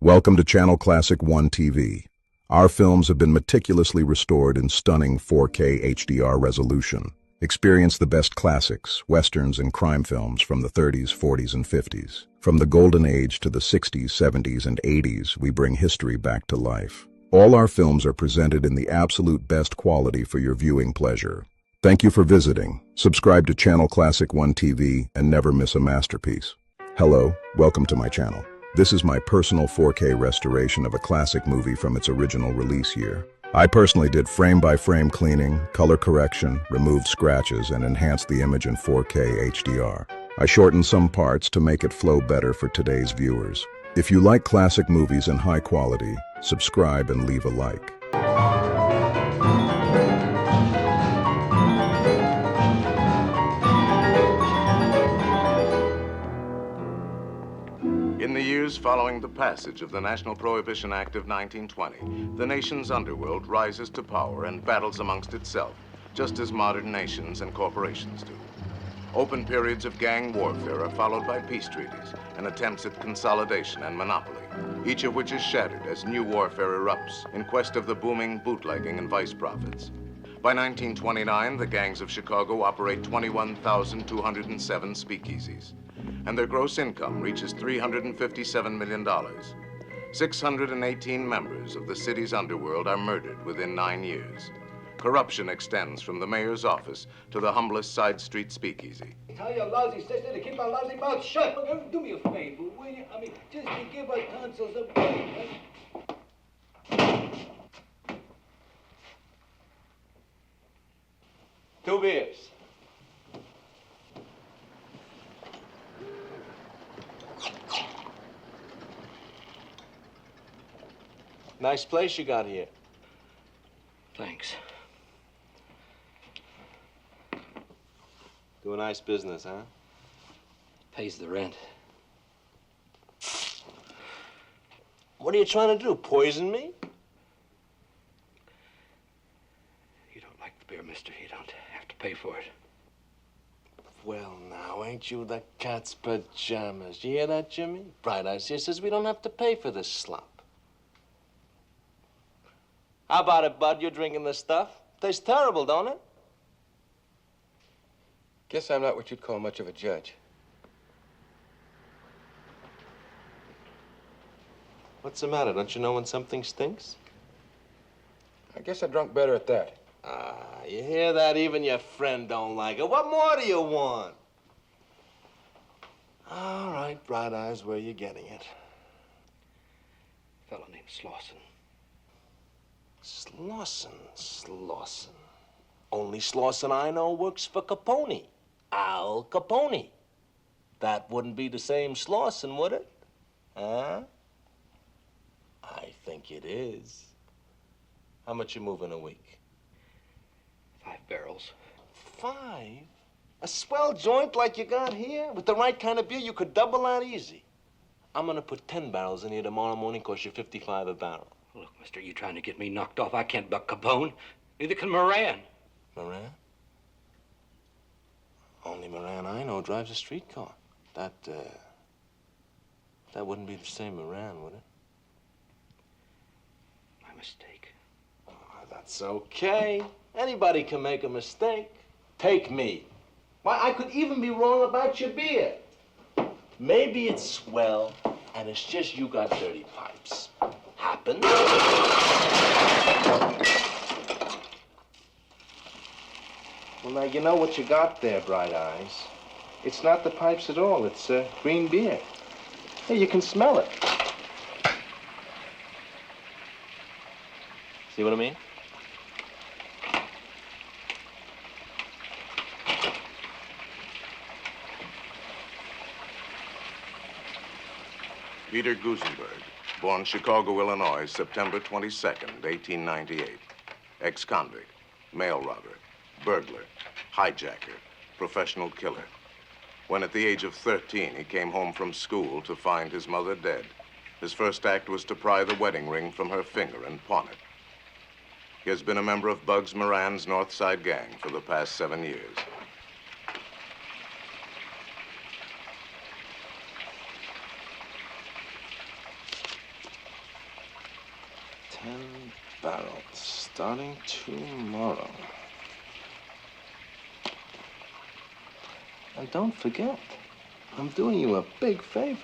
Welcome to Channel Classic 1 TV. Our films have been meticulously restored in stunning 4K HDR resolution. Experience the best classics, westerns, and crime films from the 30s, 40s, and 50s. From the golden age to the 60s, 70s, and 80s, we bring history back to life. All our films are presented in the absolute best quality for your viewing pleasure. Thank you for visiting. Subscribe to Channel Classic 1 TV and never miss a masterpiece. Hello, welcome to my channel. This is my personal 4K restoration of a classic movie from its original release year. I personally did frame-by-frame cleaning, color correction, removed scratches, and enhanced the image in 4K HDR. I shortened some parts to make it flow better for today's viewers. If you like classic movies in high quality, subscribe and leave a like. In the years following the passage of the National Prohibition Act of 1920, the nation's underworld rises to power and battles amongst itself, just as modern nations and corporations do. Open periods of gang warfare are followed by peace treaties and attempts at consolidation and monopoly, each of which is shattered as new warfare erupts in quest of the booming bootlegging and vice profits. By 1929, the gangs of Chicago operate 21,207 speakeasies, and their gross income reaches $357 million. 618 members of the city's underworld are murdered within 9 years. Corruption extends from the mayor's office to the humblest side street speakeasy. Tell your lousy sister to keep her lousy mouth shut. Do me a favor, will you? Just to give her tonsils a break. Two beers. Nice place you got here. Thanks. Do a nice business, huh? Pays the rent. What are you trying to do, poison me? You don't like the beer, mister. You don't have to pay for it. Well, now, ain't you the cat's pajamas? You hear that, Jimmy? Bright Eyes here says we don't have to pay for this slop. How about it, Bud? You're drinking this stuff? Tastes terrible, don't it? Guess I'm not what you'd call much of a judge. What's the matter? Don't you know when something stinks? I guess I drunk better at that. You hear that? Even your friend don't like it. What more do you want? All right, Bright Eyes, where you getting it? A fellow named Slauson. Slauson. Only Slauson I know works for Capone. Al Capone. That wouldn't be the same Slauson, would it? Huh? I think it is. How much you move in a week? 5 barrels. 5? A swell joint like you got here? With the right kind of beer, you could double that easy. I'm gonna put 10 barrels in here tomorrow morning, cost you $55 a barrel. Look, mister, you trying to get me knocked off? I can't buck Capone. Neither can Moran. Moran? Only Moran I know drives a streetcar. That wouldn't be the same Moran, would it? My mistake. Oh, that's okay. Anybody can make a mistake. Take me. Why, I could even be wrong about your beer. Maybe it's swell, and it's just you got dirty pipes. Happens. Well, now, you know what you got there, Bright Eyes. It's not the pipes at all. It's green beer. Hey, you can smell it. See what I mean? Peter Gusenberg, born Chicago, Illinois, September 22nd, 1898. Ex-convict, mail robber, burglar, hijacker, professional killer. When at the age of 13, he came home from school to find his mother dead, his first act was to pry the wedding ring from her finger and pawn it. He has been a member of Bugs Moran's North Side gang for the past 7 years. 10 barrels, starting tomorrow. And don't forget, I'm doing you a big favor.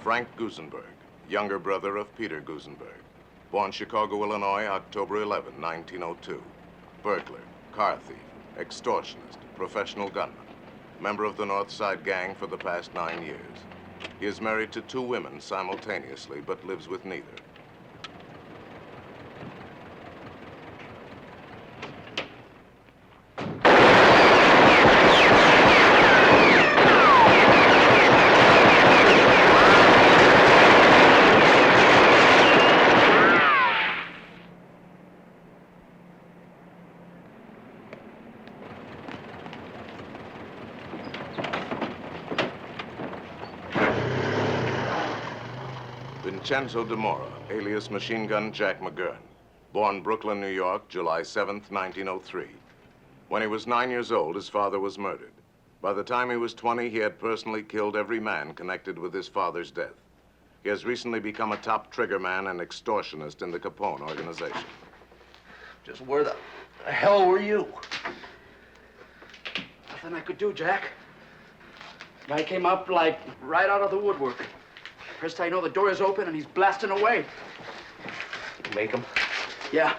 Frank Gusenberg, younger brother of Peter Gusenberg. Born Chicago, Illinois, October 11, 1902. Burglar, car thief, extortionist, professional gunman. Member of the North Side Gang for the past 9 years. He is married to 2 women simultaneously, but lives with neither. Vincenzo DeMora, alias Machine Gun Jack McGurn. Born Brooklyn, New York, July 7th, 1903. When he was 9 years old, his father was murdered. By the time he was 20, he had personally killed every man connected with his father's death. He has recently become a top triggerman and extortionist in the Capone organization. Just where the hell were you? Nothing I could do, Jack. Guy came up like right out of the woodwork. First I know the door is open and he's blasting away. Make him? Yeah.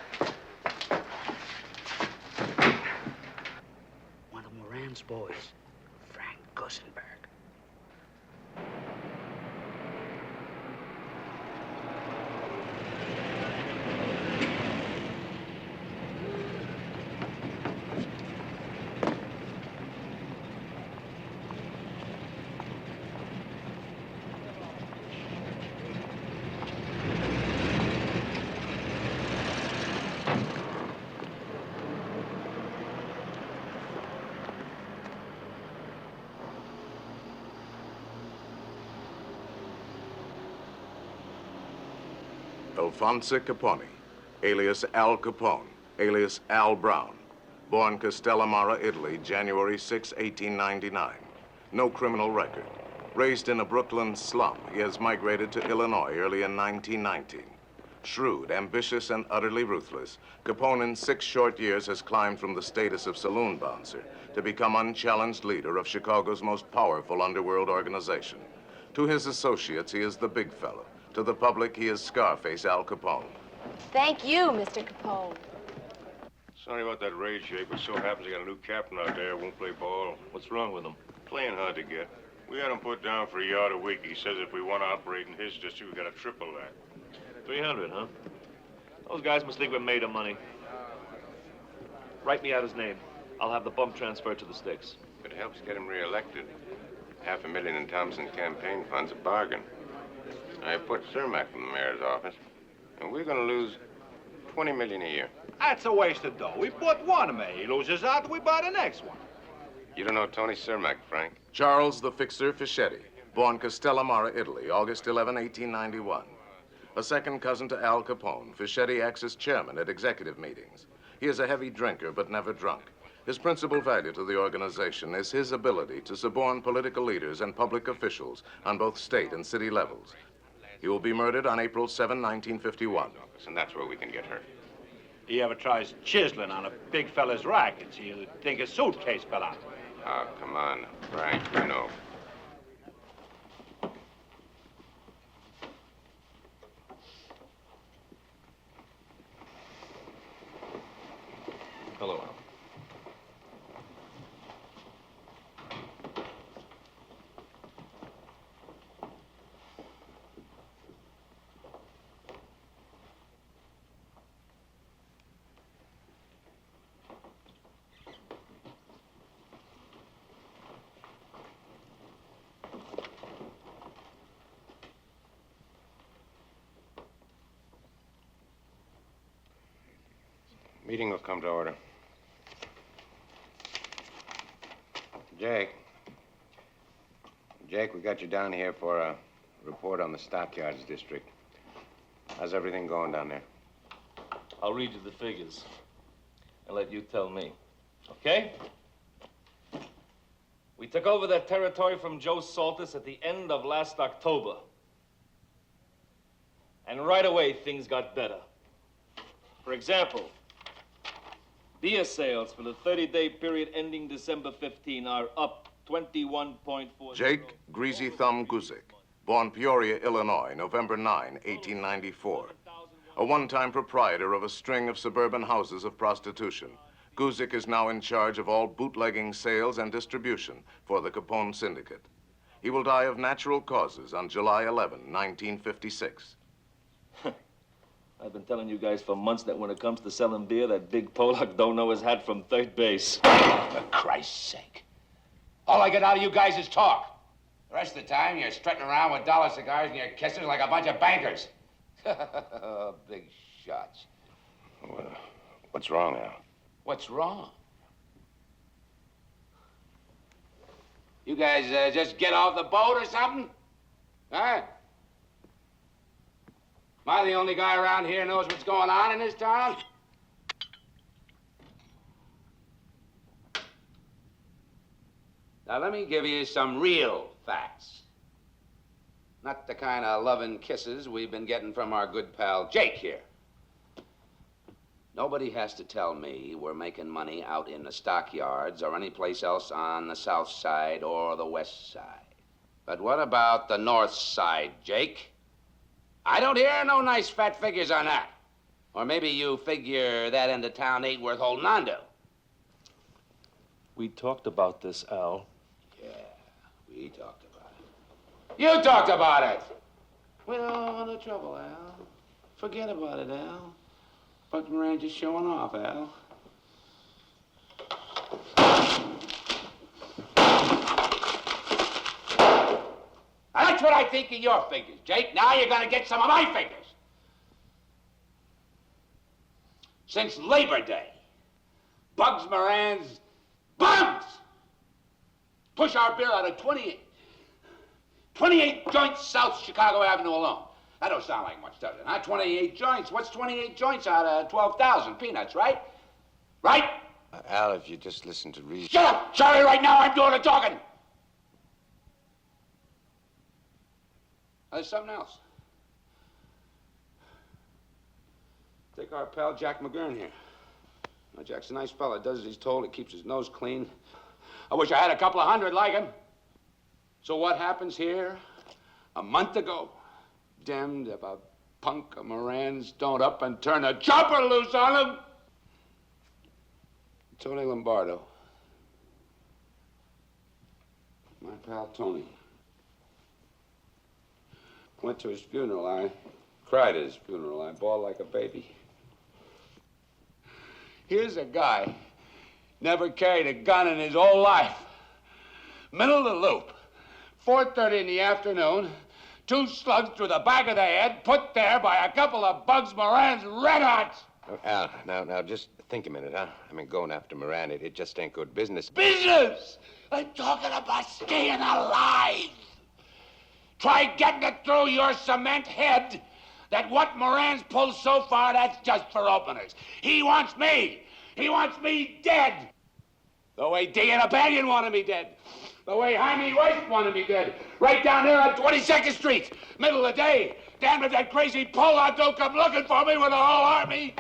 One of Moran's boys, Frank Gusenberg. Alphonse Capone, alias Al Capone, alias Al Brown. Born Castellamare, Italy, January 6, 1899. No criminal record. Raised in a Brooklyn slum, he has migrated to Illinois early in 1919. Shrewd, ambitious, and utterly ruthless, Capone in 6 short years has climbed from the status of saloon bouncer to become unchallenged leader of Chicago's most powerful underworld organization. To his associates, he is the big fella. To the public, he is Scarface Al Capone. Thank you, Mr. Capone. Sorry about that raid, Jake, but so happens I got a new captain out there who won't play ball. What's wrong with him? Playing hard to get. We had him put down for a yard a week. He says if we want to operate in his district, we got to triple that. 300, huh? Those guys must think we're made of money. Write me out his name. I'll have the bump transferred to the sticks. If it helps get him reelected, $500,000 in Thompson campaign funds, a bargain. I put Cermak in the mayor's office, and we're going to lose $20 million a year. That's a waste of dough. We bought one man. He loses out, we buy the next one. You don't know Tony Cermak, Frank? Charles the Fixer Fischetti, born Castellamare, Italy, August 11, 1891. A second cousin to Al Capone, Fischetti acts as chairman at executive meetings. He is a heavy drinker, but never drunk. His principal value to the organization is his ability to suborn political leaders and public officials on both state and city levels. He will be murdered on April 7, 1951. And that's where we can get hurt. He ever tries chiseling on a big fella's rackets, he'll think his suitcase fell out. Oh, come on, Frank, you know. Hello, Al. Meeting will come to order. Jake. Jake, we got you down here for a report on the stockyards district. How's everything going down there? I'll read you the figures and let you tell me, okay? We took over that territory from Joe Saltis at the end of last October. And right away, things got better. For example, beer sales for the 30-day period ending December 15 are up 21.4. Jake Greasy Thumb Guzik, born Peoria, Illinois, November 9, 1894. A one-time proprietor of a string of suburban houses of prostitution, Guzik is now in charge of all bootlegging sales and distribution for the Capone Syndicate. He will die of natural causes on July 11, 1956. I've been telling you guys for months that when it comes to selling beer, that big Polak don't know his hat from third base. For Christ's sake. All I get out of you guys is talk. The rest of the time, you're strutting around with dollar cigars and your kisses like a bunch of bankers. Big shots. Well, what's wrong, Al? What's wrong? You guys just get off the boat or something? Huh? Am I the only guy around here who knows what's going on in this town? Now, let me give you some real facts. Not the kind of loving kisses we've been getting from our good pal Jake here. Nobody has to tell me we're making money out in the stockyards or any place else on the south side or the west side. But what about the north side, Jake? I don't hear no nice fat figures on that. Or maybe you figure that end of town ain't worth holding on to. We talked about this, Al. Yeah, we talked about it. You talked about it! Well, no trouble, Al. Forget about it, Al. Bugs Moran just showing off, Al. That's what I think of your figures, Jake. Now you're gonna get some of my figures. Since Labor Day, Bugs Moran's Bugs push our beer out of 28 joints South Chicago Avenue alone. That don't sound like much, does it? Huh? 28 joints. What's 28 joints out of 12,000 peanuts, right? Right? Al, if you just listen to reason... Shut up, Charlie, right now. I'm doing the talking. There's something else. Take our pal Jack McGurn here. Now, Jack's a nice fella. Does as he's told. He keeps his nose clean. I wish I had a couple of hundred like him. So what happens here? A month ago, damned if a punk of Moran's don't up and turn a chopper loose on him. Tony Lombardo. My pal Tony. Went to his funeral. I cried at his funeral. I bawled like a baby. Here's a guy, never carried a gun in his whole life. Middle of the loop, 4:30 in the afternoon, 2 slugs through the back of the head, put there by a couple of Bugs Moran's red hots. Al, now, just think a minute, huh? I mean, going after Moran, it just ain't good business. Business! I'm talking about staying alive. Try getting it through your cement head that what Moran's pulled so far, that's just for openers. He wants me. He wants me dead. The way D and Abanion wanted me dead. The way Jaime Weiss wanted me dead. Right down there on 22nd Street. Middle of the day. Damn if that crazy Polak don't come looking for me with a whole army.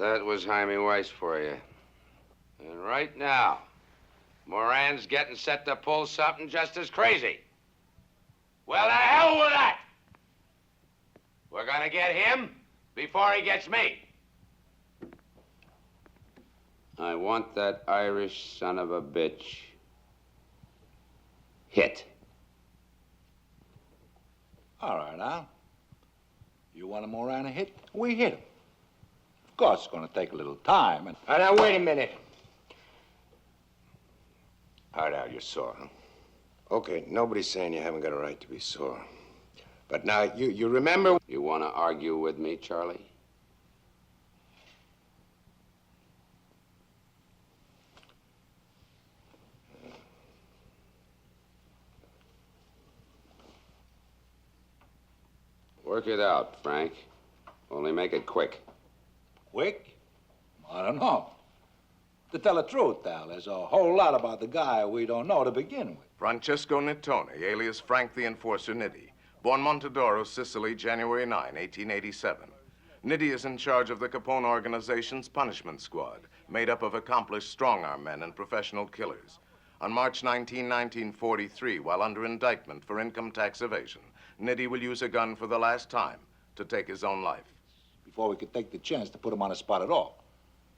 That was Jaime Weiss for you. And right now, Moran's getting set to pull something just as crazy. Well, the hell with that! We're gonna get him before he gets me. I want that Irish son of a bitch hit. All right, Al. You want a Moran hit? We hit him. Of course, it's going to take a little time. And Now, wait a minute. All right, Al, you're sore, huh? Okay, nobody's saying you haven't got a right to be sore. But now, you remember... You want to argue with me, Charlie? Work it out, Frank. Only make it quick. quick? I don't know. To tell the truth, Al, there's a whole lot about the guy we don't know to begin with. Francesco Nittoni, alias Frank the Enforcer Nitti, born Montedoro, Sicily, January 9, 1887. Nitti is in charge of the Capone organization's punishment squad, made up of accomplished strong-arm men and professional killers. On March 19, 1943, while under indictment for income tax evasion, Nitti will use a gun for the last time to take his own life. Before we could take the chance to put him on the spot at all.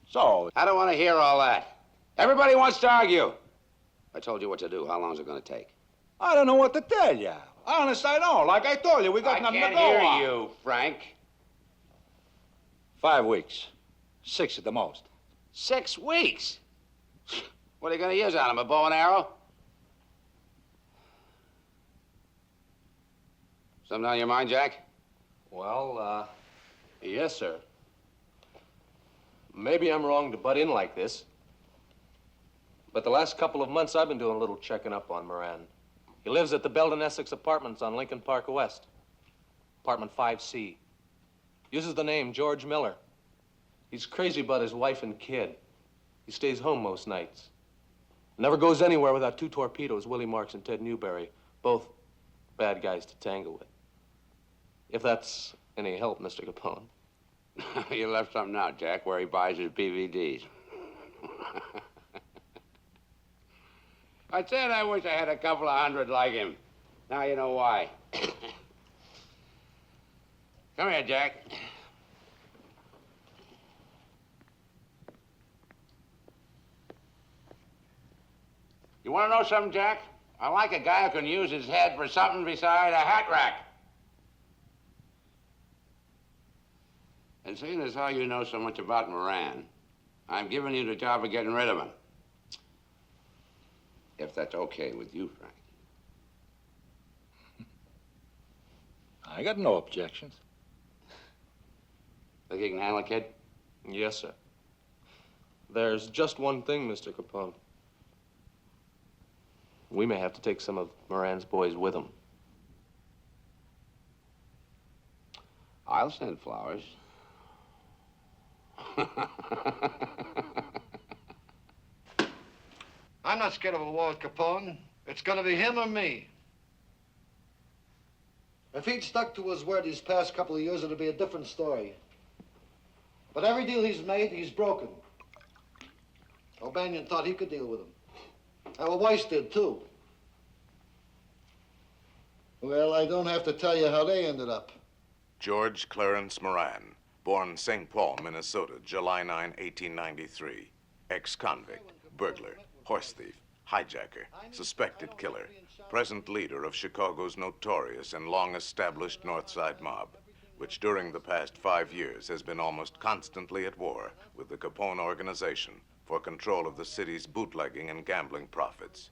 So... I don't want to hear all that. Everybody wants to argue. I told you what to do. How long is it going to take? I don't know what to tell you. Honest, I don't. Like I told you, we got nothing to go on. I can't hear you, Frank. 5 weeks. 6 at the most. 6 weeks? What are you going to use on him, a bow and arrow? Something on your mind, Jack? Well, yes, sir. Maybe I'm wrong to butt in like this, but the last couple of months I've been doing a little checking up on Moran. He lives at the Belden Essex Apartments on Lincoln Park West, apartment 5C. Uses the name George Miller. He's crazy about his wife and kid. He stays home most nights. Never goes anywhere without 2 torpedoes, Willie Marks and Ted Newberry, both bad guys to tangle with. If that's any help, Mr. Capone. You left something out, Jack, where he buys his DVDs. I said I wish I had a couple of hundred like him. Now you know why. Come here, Jack. You want to know something, Jack? I like a guy who can use his head for something beside a hat rack. And seeing as how you know so much about Moran, I'm giving you the job of getting rid of him. If that's okay with you, Frank. I got no objections. Think you can handle it, kid? Yes, sir. There's just one thing, Mr. Capone. We may have to take some of Moran's boys with him. I'll send flowers. I'm not scared of a war with Capone. It's gonna be him or me. If he'd stuck to his word these past couple of years, it'd be a different story. But every deal he's made, he's broken. O'Banion thought he could deal with him. Well, Weiss did, too. Well, I don't have to tell you how they ended up. George Clarence Moran, born St. Paul, Minnesota, July 9, 1893. Ex-convict, burglar, horse thief, hijacker, suspected killer, present leader of Chicago's notorious and long-established North Side mob, which during the past 5 years has been almost constantly at war with the Capone organization for control of the city's bootlegging and gambling profits.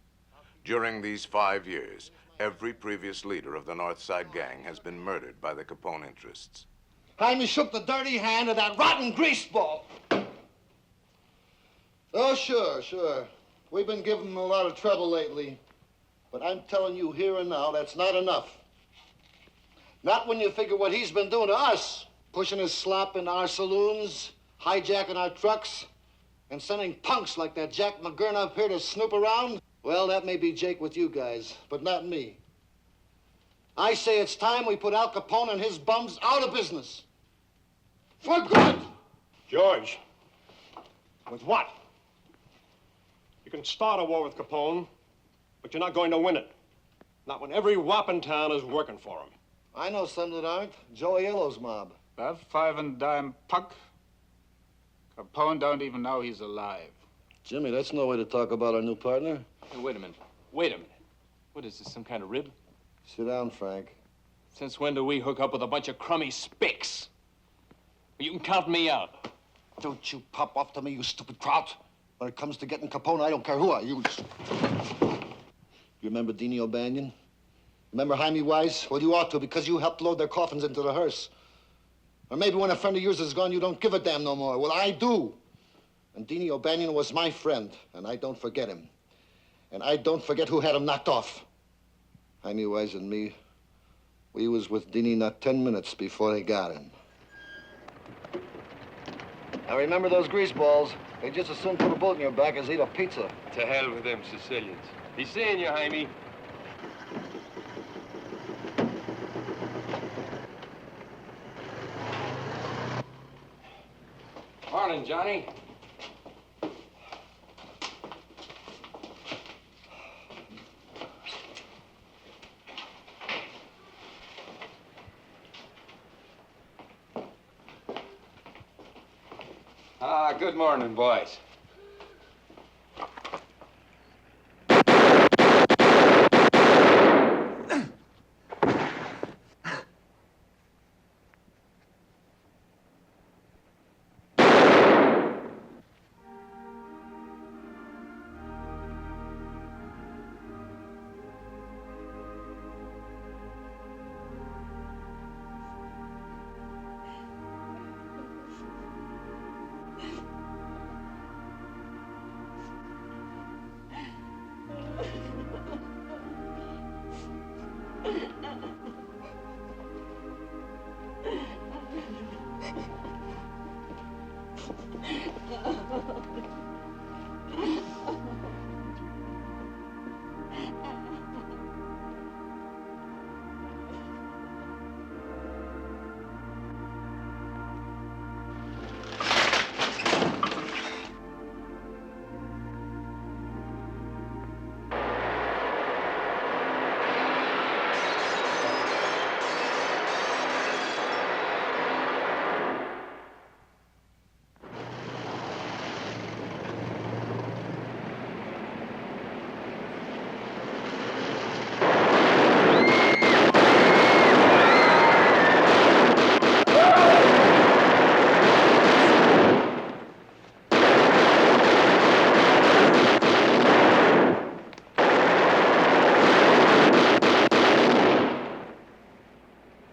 During these 5 years, every previous leader of the North Side gang has been murdered by the Capone interests. Jaime shook the dirty hand of that rotten greaseball. Oh, sure. We've been giving him a lot of trouble lately. But I'm telling you here and now, that's not enough. Not when you figure what he's been doing to us. Pushing his slop in our saloons, hijacking our trucks, and sending punks like that Jack McGurn up here to snoop around. Well, that may be Jake with you guys, but not me. I say it's time we put Al Capone and his bums out of business. For good! George, with what? You can start a war with Capone, but you're not going to win it. Not when every wop in town is working for him. I know some that aren't. Joey Yellow's mob. That five-and-dime punk. Capone don't even know he's alive. Jimmy, that's no way to talk about our new partner. Hey, wait a minute. Wait a minute. What is this, some kind of rib? Sit down, Frank. Since when do we hook up with a bunch of crummy spicks? You can count me out. Don't you pop off to me, you stupid kraut. When it comes to getting Capone, I don't care who I use. You remember Deanie O'Banion? Remember Jaime Wise? Well, you ought to, because you helped load their coffins into the hearse. Or maybe when a friend of yours is gone, you don't give a damn no more. Well, I do. And Deanie O'Banion was my friend, and I don't forget him. And I don't forget who had him knocked off. Jaime Wise and me, we was with Deanie not 10 minutes before they got him. Now remember those grease balls. They just as soon put a bullet in your back as eat a pizza. To hell with them Sicilians. Be seeing you, Jaime. Morning, Johnny. Good morning, boys.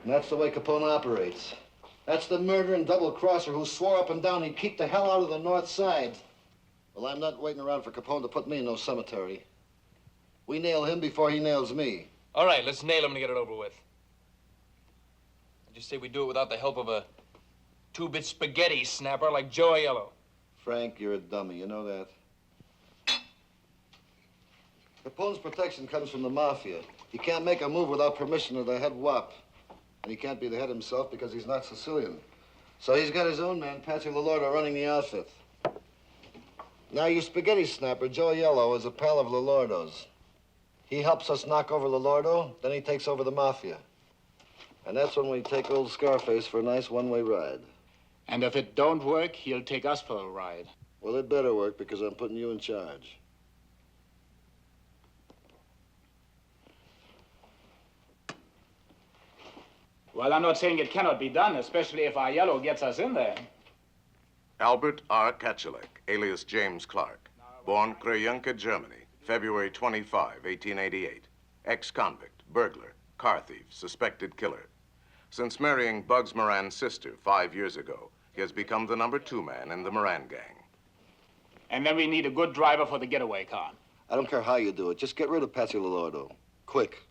That's the way Capone operates. That's the murdering double-crosser who swore up and down he'd keep the hell out of the North Side. Well, I'm not waiting around for Capone to put me in no cemetery. We nail him before he nails me. All right, let's nail him and get it over with. I just say we do it without the help of a two-bit spaghetti snapper like Joe Aiello. Frank, you're a dummy. You know that? Capone's protection comes from the Mafia. He can't make a move without permission of the head wop. And he can't be the head himself because he's not Sicilian. So he's got his own man, Patsy Lolordo, running the outfit. Now, your spaghetti snapper, Joe Aiello, is a pal of Lolordo's. He helps us knock over Lolordo, then he takes over the Mafia. And that's when we take old Scarface for a nice one-way ride. And if it don't work, he'll take us for a ride. Well, it better work because I'm putting you in charge. Well, I'm not saying it cannot be done, especially if Aiello gets us in there. Albert R. Kachelek, alias James Clark, born Krajunka, Germany, February 25, 1888. Ex-convict, burglar, car thief, suspected killer. Since marrying Bugs Moran's sister 5 years ago, he has become the #2 man in the Moran gang. And then we need a good driver for the getaway car. I don't care how you do it. Just get rid of Patsy Lolordo. Quick.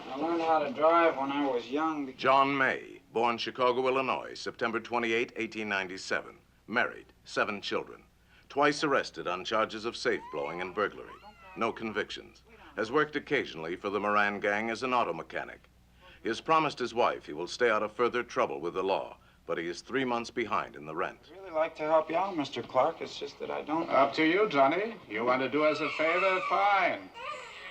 I learned how to drive when I was young. John May, born Chicago, Illinois, September 28, 1897. Married, 7 children. Twice arrested on charges of safe blowing and burglary. No convictions. Has worked occasionally for the Moran gang as an auto mechanic. He has promised his wife he will stay out of further trouble with the law, but he is 3 months behind in the rent. I'd really like to help you out, Mr. Clark. It's just that I don't... Up to you, Johnny. You want to do us a favor? Fine.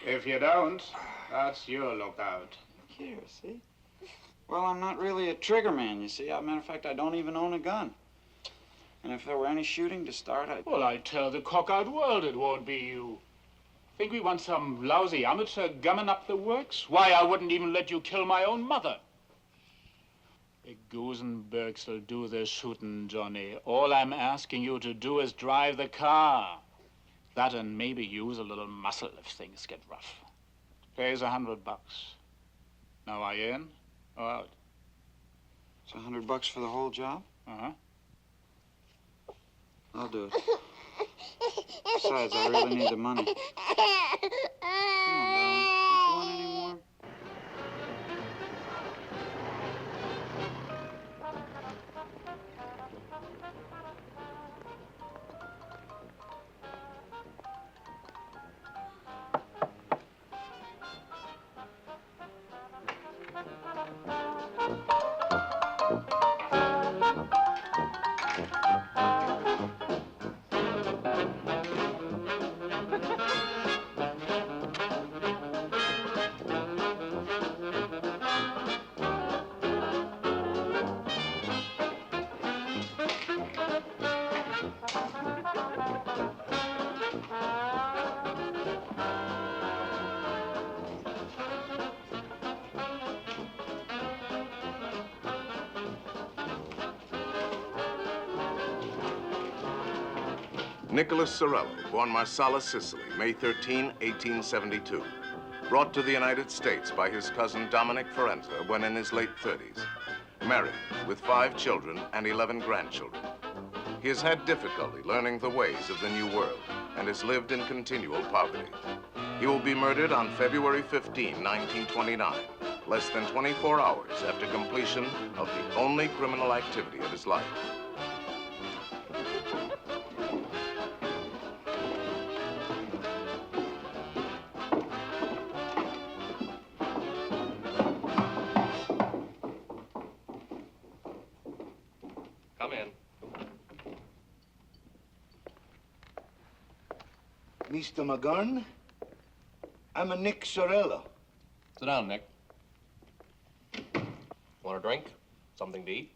If you don't, that's your lookout. Here, see? Well, I'm not really a trigger man, you see. As a matter of fact, I don't even own a gun. And if there were any shooting to start, I'd... Well, I tell the cock-out world it won't be you. Think we want some lousy amateur gumming up the works? Why, I wouldn't even let you kill my own mother. The Gusenbergs will do the shooting, Johnny. All I'm asking you to do is drive the car. That and maybe use a little muscle if things get rough. Pays $100. Now, are you in or out? It's $100 for the whole job? Uh-huh. I'll do it. Besides, I really need the money. Come on, darling. Don't you want any more? Nicholas Sorello, born Marsala, Sicily, May 13, 1872. Brought to the United States by his cousin Dominic Forenza when in his late 30s. Married, with 5 children and 11 grandchildren. He has had difficulty learning the ways of the new world and has lived in continual poverty. He will be murdered on February 15, 1929, less than 24 hours after completion of the only criminal activity of his life. Come in. Mr. McGurn, I'm a Nick Sorello. Sit down, Nick. Want a drink? Something to eat?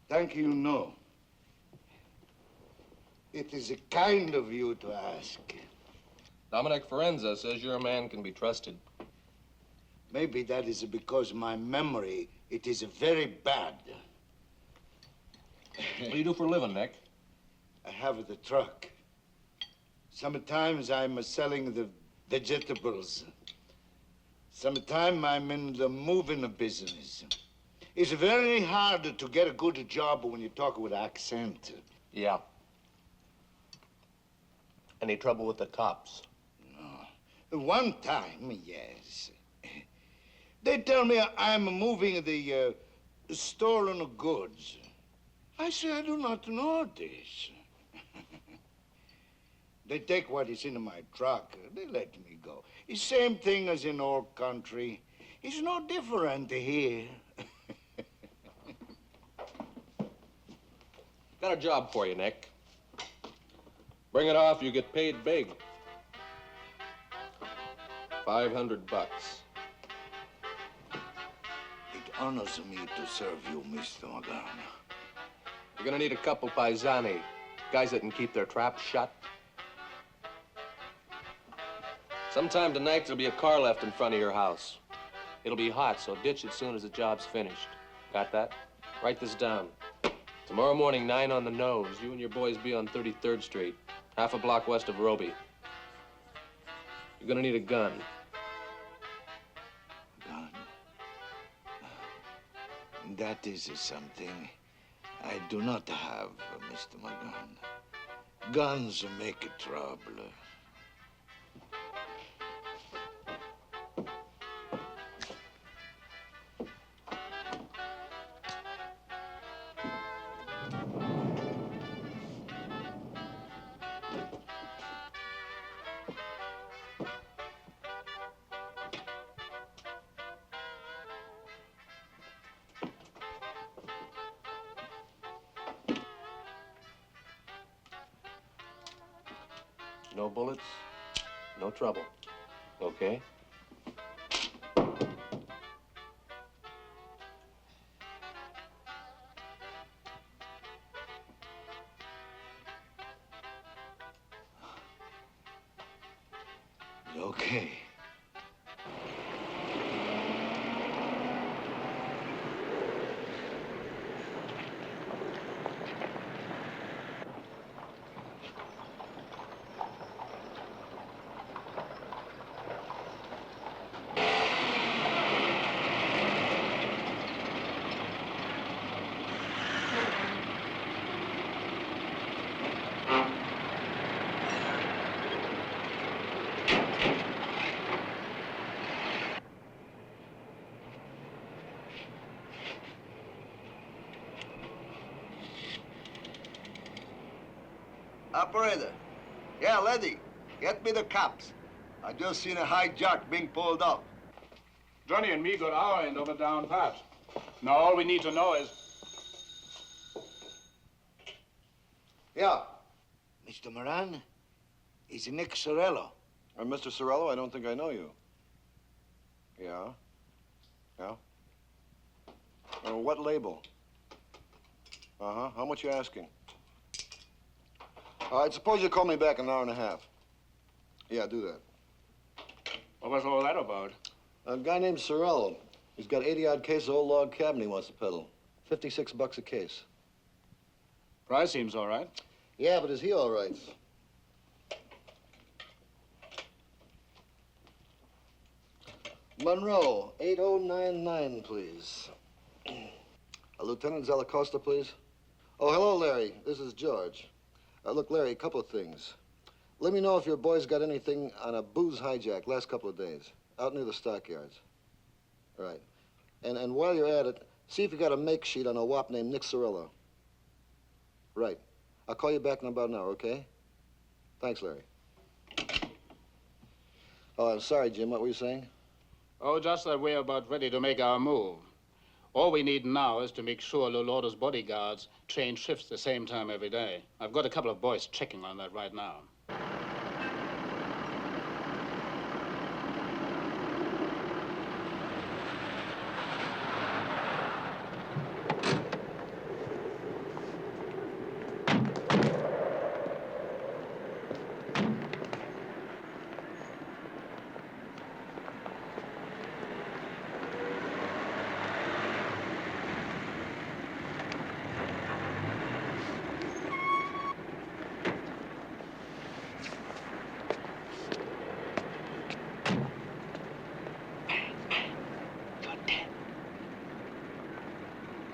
Thank you, no. It is kind of you to ask. Dominic Forenza says your man can be trusted. Maybe that is because my memory, it is very bad. What do you do for a living, Nick? I have the truck. Sometimes I'm selling the vegetables. Sometimes I'm in the moving business. It's very hard to get a good job when you talk with accent. Yeah. Any trouble with the cops? No. One time, yes. They tell me I'm moving the stolen goods. I say I do not know this. They take what is in my truck. They let me go. It's same thing as in our country. It's no different here. Got a job for you, Nick. Bring it off, you get paid big. $500. It honors me to serve you, Mr. McGurn. You're gonna need a couple paisani, guys that can keep their traps shut. Sometime tonight, there'll be a car left in front of your house. It'll be hot, so ditch it soon as the job's finished. Got that? Write this down. Tomorrow morning, 9 on the nose. You and your boys be on 33rd Street, half a block west of Roby. You're gonna need a gun. Gun? That is something I do not have, Mr. McGurn. Guns make trouble. No bullets, no trouble. Okay? Okay. Operator. Yeah, lady. Get me the cops. I just seen a hijack being pulled off. Johnny and me got our end of it down pat. Now all we need to know is... Yeah. Mr. Moran, is Nick Sorello. I'm Mr. Sorello. I don't think I know you. Yeah? Yeah? What label? Uh-huh. How much you asking? All right, suppose you call me back in an hour and a half. Yeah, do that. What was all that about? A guy named Sorello. He's got 80-odd cases of old log cabin he wants to peddle. $56 a case. Price seems all right. Yeah, but is he all right? Monroe, 8099, please. Lieutenant Zalacosta, please. Oh, hello, Larry. This is George. Look, Larry, a couple of things. Let me know if your boys got anything on a booze hijack last couple of days, out near the stockyards. Right. And while you're at it, see if you got a make sheet on a wop named Nick Sorello. Right. I'll call you back in about an hour, okay? Thanks, Larry. Oh, I'm sorry, Jim. What were you saying? Oh, just that we're about ready to make our move. All we need now is to make sure Lolordo's bodyguards change shifts the same time every day. I've got a couple of boys checking on that right now.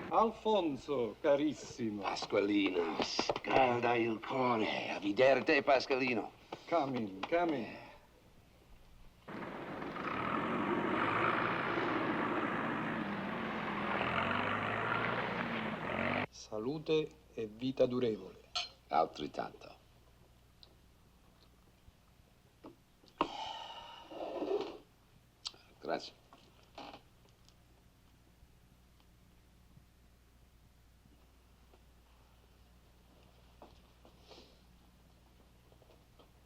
Alfonso, carissimo. Pasqualino, scalda il cuore. A viderte, Pasqualino. Come in, come in. Salute e vita durevole. Altrettanto. Grazie.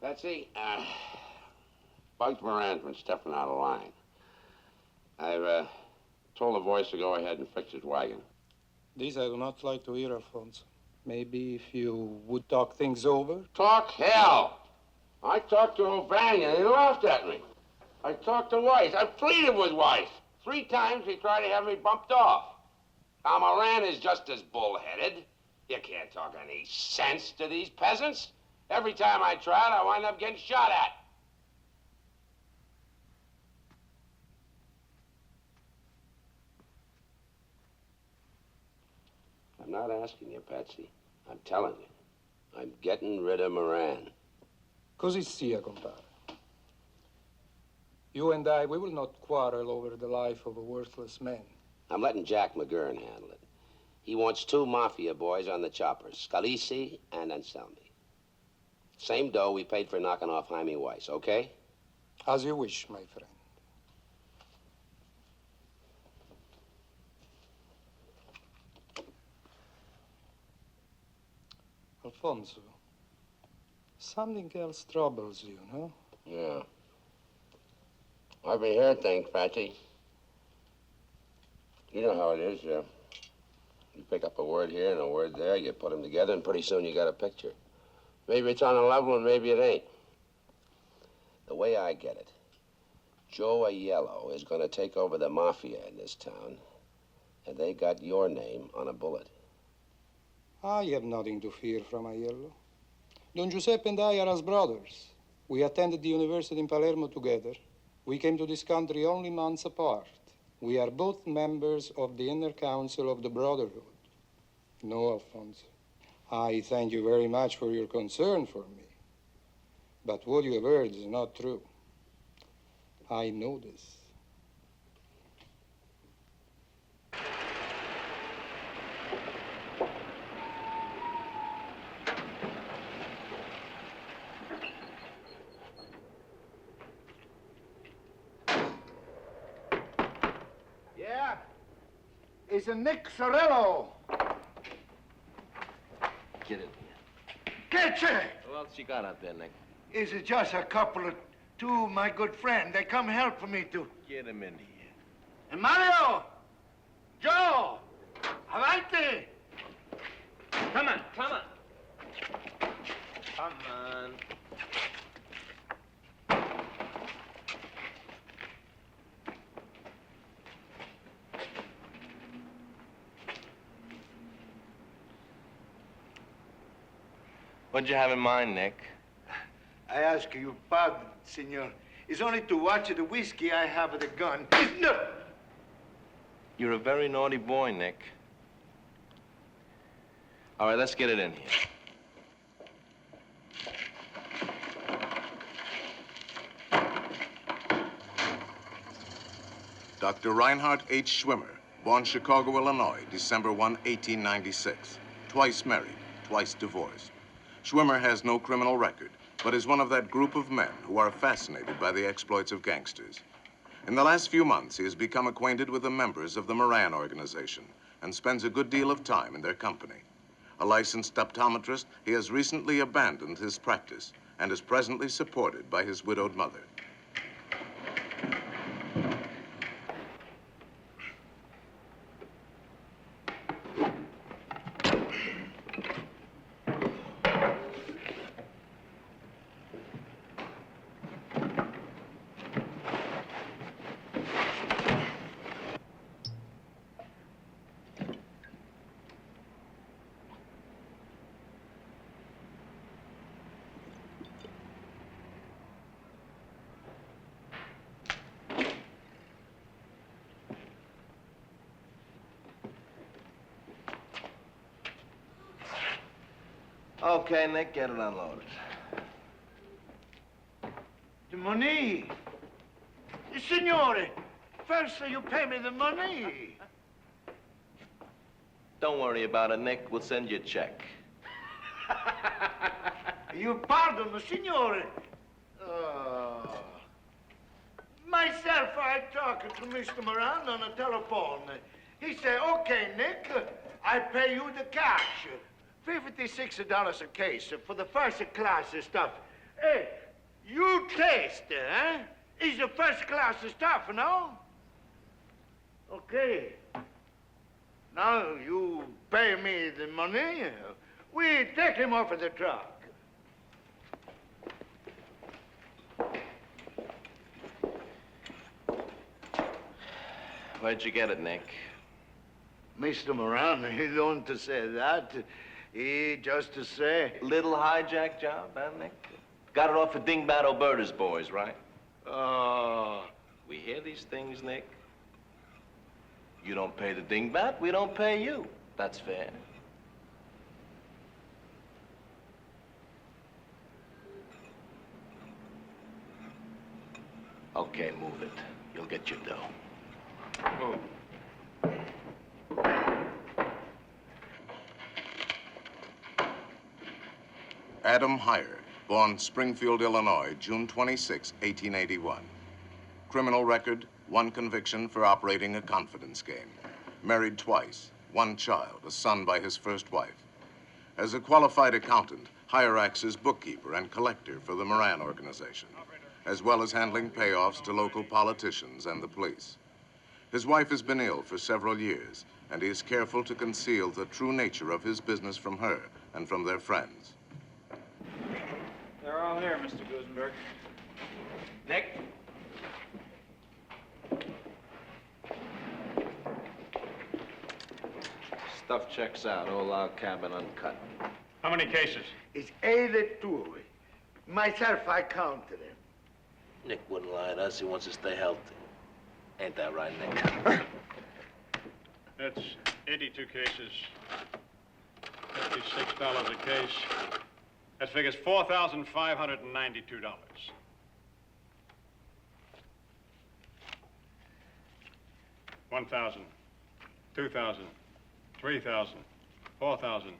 Betsy, Bugs Moran's been stepping out of line. I've told the boys to go ahead and fix his wagon. This I do not like to hear, Alfonso. Maybe if you would talk things over? Talk hell! I talked to O'Banion and he laughed at me. I talked to Weiss. I pleaded with Weiss. 3 times he tried to have me bumped off. Now, Moran is just as bullheaded. You can't talk any sense to these peasants. Every time I try it, I wind up getting shot at. I'm not asking you, Patsy. I'm telling you. I'm getting rid of Moran. Così sia, compare. You and I, we will not quarrel over the life of a worthless man. I'm letting Jack McGurn handle it. He wants 2 mafia boys on the choppers, Scalisi and Anselmi. Same dough we paid for knocking off Jaime Weiss, okay? As you wish, my friend. Alfonso, Something else troubles you, no? Yeah. Every hair thing, Fatty. You know how it is. You pick up a word here and a word there, you put them together, and pretty soon you got a picture. Maybe it's on a level and maybe it ain't. The way I get it, Joe Aiello is going to take over the mafia in this town, and they got your name on a bullet. I have nothing to fear from Aiello. Don Giuseppe and I are as brothers. We attended the university in Palermo together. We came to this country only months apart. We are both members of the Inner Council of the Brotherhood. No, Alfonso. I thank you very much for your concern for me. But what you have heard is not true. I know this. Yeah? It's a Nick Sorello. Get in. Get it! Who else you got out there, Nick? Is it just a couple of two, my good friend? They come help for me to... Get him in here. And Mario! Joe! Avanti! Come on, come on. Come on. What'd you have in mind, Nick? I ask you pardon, senor. It's only to watch the whiskey I have the gun. It's no... You're a very naughty boy, Nick. All right, let's get it in here. Dr. Reinhard H. Schwimmer, born Chicago, Illinois, December 1, 1896. Twice married, twice divorced. Schwimmer has no criminal record, but is one of that group of men who are fascinated by the exploits of gangsters. In the last few months, he has become acquainted with the members of the Moran organization and spends a good deal of time in their company. A licensed optometrist, he has recently abandoned his practice and is presently supported by his widowed mother. Okay, Nick, get it unloaded. The money. Signore, first you pay me the money. Don't worry about it, Nick. We'll send you a check. You pardon, signore. Myself, I talked to Mr. Moran on the telephone. He said, okay, Nick, I pay you the cash. $56 a case for the first class stuff. Hey, you taste, huh? It's the first class stuff, no? Okay. Now you pay me the money. We take him off of the truck. Where'd you get it, Nick? Mr. Moran, he don't say that. He just to say... Little hijack job, huh, Nick? Got it off of Dingbat Alberta's boys, right? We hear these things, Nick. You don't pay the Dingbat, we don't pay you. That's fair. Okay, move it. You'll get your dough. Move. Adam Heyer, born Springfield, Illinois, June 26, 1881. Criminal record, 1 conviction for operating a confidence game. Married twice, 1 child, a son by his first wife. As a qualified accountant, Hyrax's bookkeeper and collector for the Moran organization, as well as handling payoffs to local politicians and the police. His wife has been ill for several years, and he is careful to conceal the true nature of his business from her and from their friends. They're all here, Mr. Gusenberg. Nick? Stuff checks out. All log cabin uncut. How many cases? It's 82. Myself, I counted them. Nick wouldn't lie to us. He wants to stay healthy. Ain't that right, Nick? That's 82 cases. $56 a case. That figures $4,592. 1,000, 2,000, 3,000, 4,000.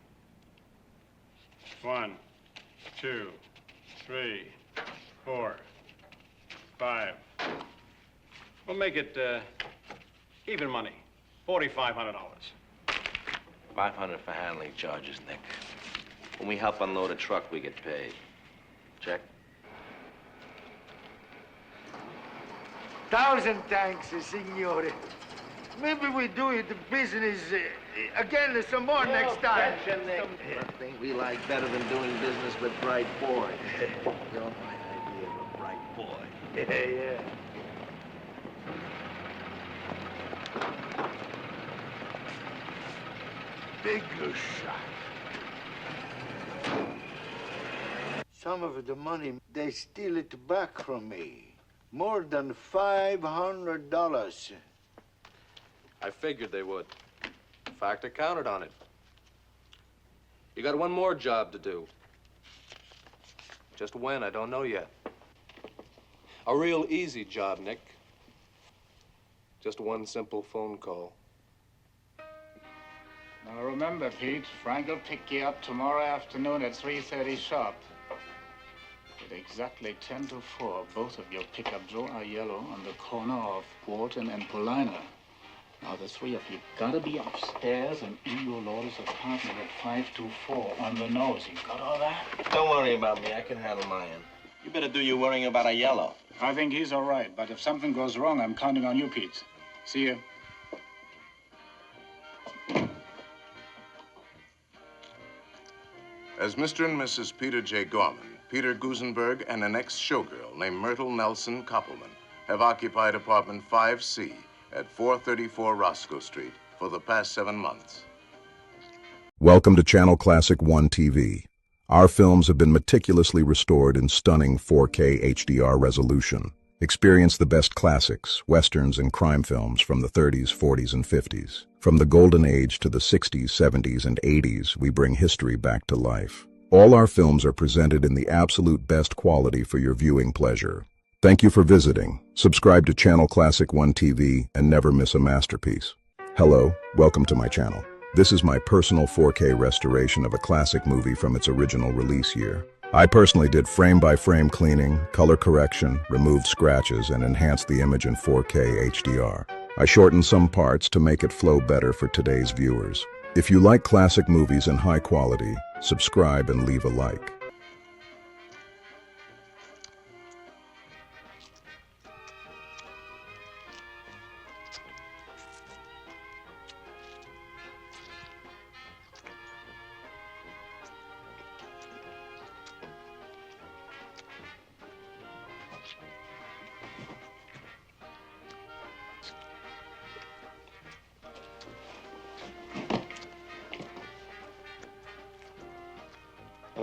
1, 2, 3, 4, 5. We'll make it even money. $4,500. $500 for handling charges, Nick. When we help unload a truck, we get paid. Check? 1,000 thanks, signore. Maybe we do it the business again some more next time. Nothing we like better than doing business with bright boys. You're my idea of a bright boy. Yeah. Bigger shot. Some of the money, they steal it back from me. More than $500. I figured they would. In fact, I counted on it. You got one more job to do. Just when, I don't know yet. A real easy job, Nick. Just one simple phone call. Now remember, Pete, Frank will pick you up tomorrow afternoon at 3:30 sharp. At exactly 10 to 4, both of your pickups are yellow on the corner of Wharton and Paulina. Now, the three of you gotta be upstairs and in your lawyer's apartment at 5 to 4 on the nose. You got all that? Don't worry about me. I can handle my end. You better do your worrying about a yellow. I think he's all right, but if something goes wrong, I'm counting on you, Pete. See you. As Mr. and Mrs. Peter J. Gorman, Peter Gusenberg and an ex-showgirl named Myrtle Nelson Koppelman have occupied apartment 5C at 434 Roscoe Street for the past 7 months. Welcome to Channel Classic 1 TV. Our films have been meticulously restored in stunning 4K HDR resolution. Experience the best classics, westerns, and crime films from the 30s, 40s, and 50s. From the golden age to the 60s, 70s, and 80s, we bring history back to life. All our films are presented in the absolute best quality for your viewing pleasure. Thank you for visiting. Subscribe to Channel Classic 1 TV and never miss a masterpiece. Hello, welcome to my channel. This is my personal 4K restoration of a classic movie from its original release year. I personally did frame-by-frame cleaning, color correction, removed scratches, and enhanced the image in 4K HDR. I shortened some parts to make it flow better for today's viewers. If you like classic movies in high quality, subscribe and leave a like.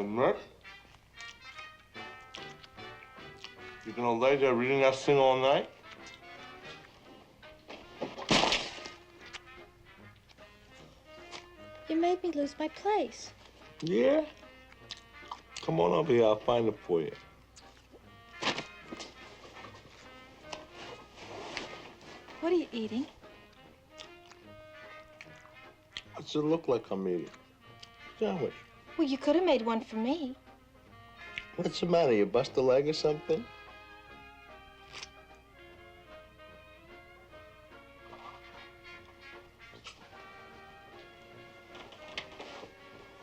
Nick? You gonna lay there reading that thing all night? You made me lose my place. Yeah? Come on over here, I'll find it for you. What are you eating? What's it look like I'm eating? Sandwich. Well, you could have made one for me. What's the matter? You bust a leg or something?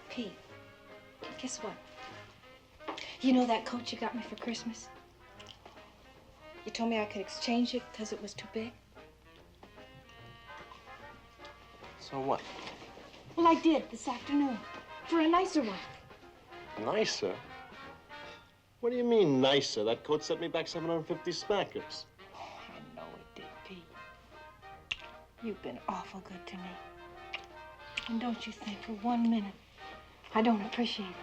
Pete, guess what? You know that coat you got me for Christmas? You told me I could exchange it because it was too big. So what? Well, I did this afternoon for a nicer one. Nicer? What do you mean, nicer? That coat set me back 750 smackers. I know it did, Pete. You've been awful good to me. And don't you think for 1 minute I don't appreciate it.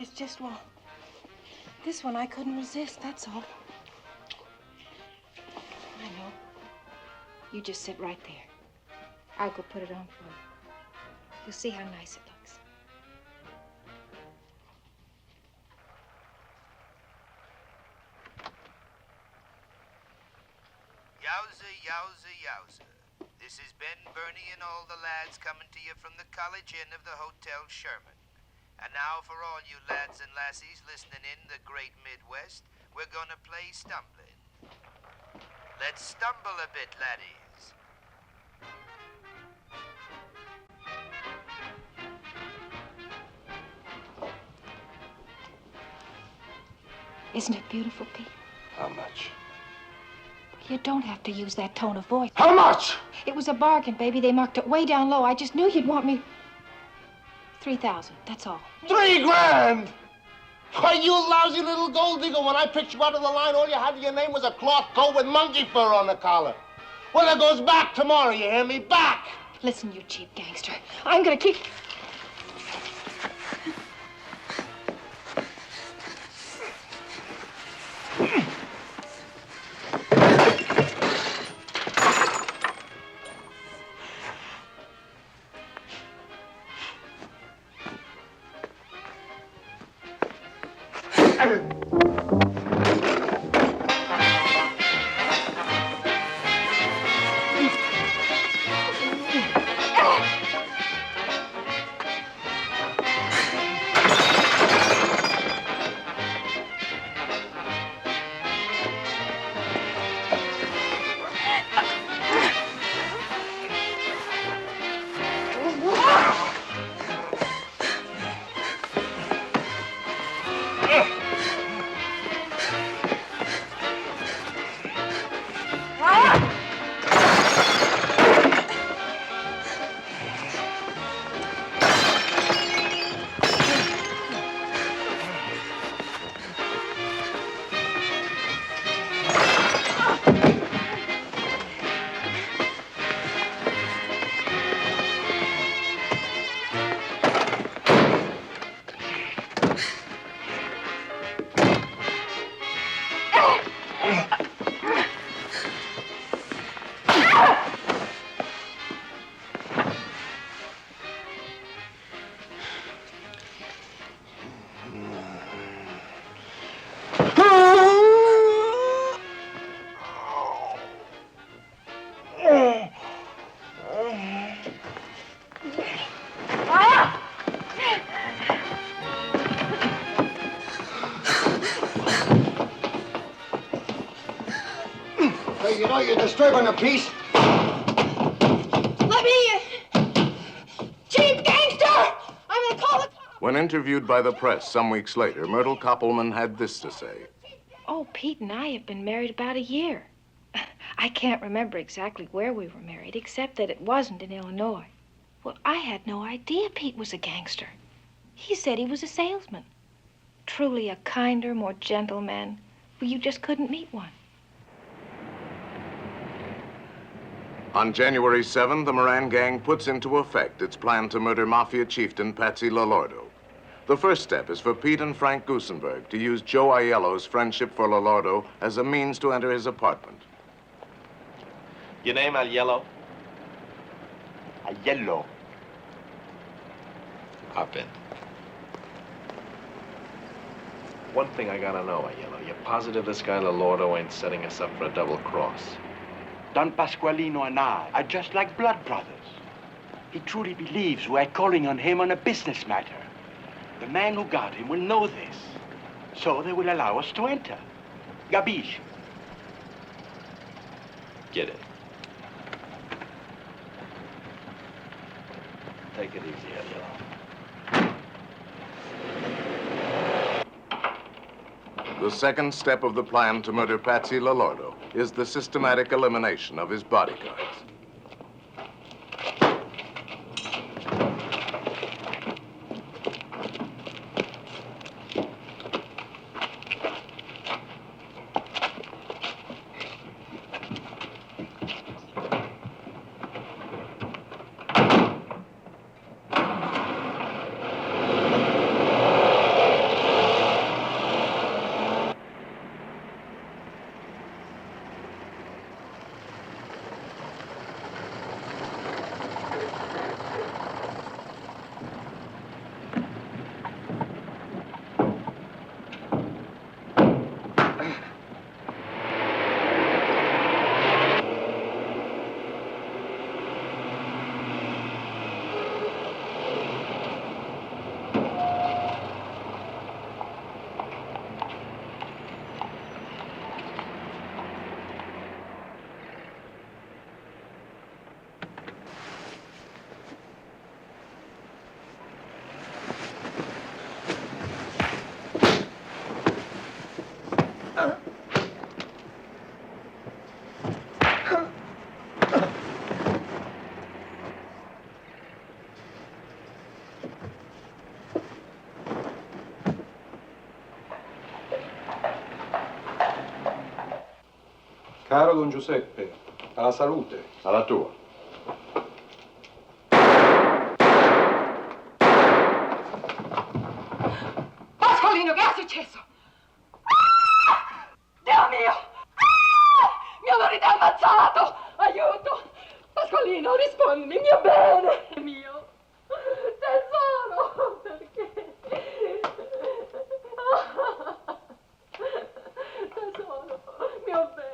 It's just, well, this one I couldn't resist, that's all. I know. You just sit right there. I'll go put it on for you. You'll see how nice it looks. Yowza, yowza, yowza. This is Ben, Bernie, and all the lads coming to you from the College Inn of the Hotel Sherman. And now for all you lads and lassies listening in the great Midwest, we're gonna play stumbling. Let's stumble a bit, laddies. Isn't it beautiful, Pete? How much? You don't have to use that tone of voice. How much? It was a bargain, baby. They marked it way down low. I just knew you'd want me. 3,000, that's all. 3 grand! Why, you lousy little gold digger, when I picked you out of the line, all you had to your name was a cloth coat with monkey fur on the collar. Well, it goes back tomorrow, you hear me? Back! Listen, you cheap gangster. I'm gonna keep... Hey, you know you're disturbing the peace. Let me... Cheap gangster! I'm gonna call the cops! When interviewed by the press some weeks later, Myrtle Koppelman had this to say. Oh, Pete and I have been married about a year. I can't remember exactly where we were married, except that it wasn't in Illinois. Well, I had no idea Pete was a gangster. He said he was a salesman. Truly a kinder, more gentle man. Well, you just couldn't meet one. On January 7th, the Moran gang puts into effect its plan to murder Mafia chieftain Patsy Lolordo. The first step is for Pete and Frank Gusenberg to use Joe Aiello's friendship for Lolordo as a means to enter his apartment. Your name, Aiello? Aiello. Hop in. One thing I gotta know, Aiello. You're positive this guy Lolordo ain't setting us up for a double cross? Don Pasqualino and I are just like blood brothers. He truly believes we're calling on him on a business matter. The man who got him will know this, so they will allow us to enter. Gabish. Get it. Take it easy, Aiello. The second step of the plan to murder Patsy Lolordo is the systematic elimination of his bodyguards. Caro Don Giuseppe, alla salute. Alla tua. Pasqualino, che è successo? Dio mio! Mio marito è ammazzato! Aiuto! Pasqualino, rispondimi, mio bene! Mio tesoro! Perché? Tesoro, mio bene!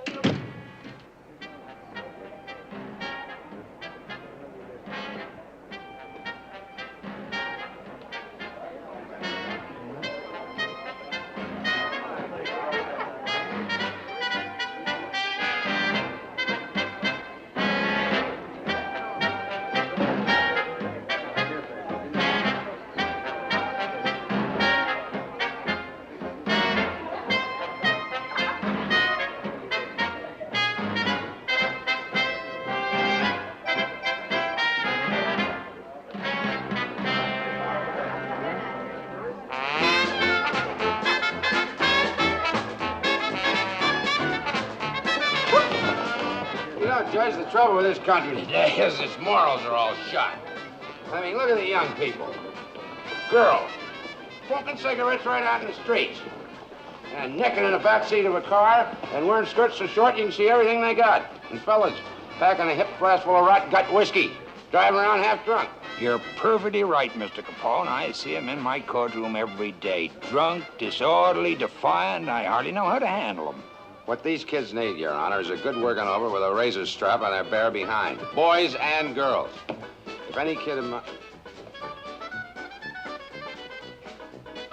Judge, the trouble with this country today is its morals are all shot. I mean, look at the young people. Girls, smoking cigarettes right out in the streets. And nicking in the backseat of a car and wearing skirts so short you can see everything they got. And fellas packing a hip flask full of rot gut whiskey, driving around half drunk. You're perfectly right, Mr. Capone. I see him in my courtroom every day. Drunk, disorderly, defiant. I hardly know how to handle him. What these kids need, Your Honor, is a good working over with a razor strap on their bare behind. Boys and girls. If any kid in my...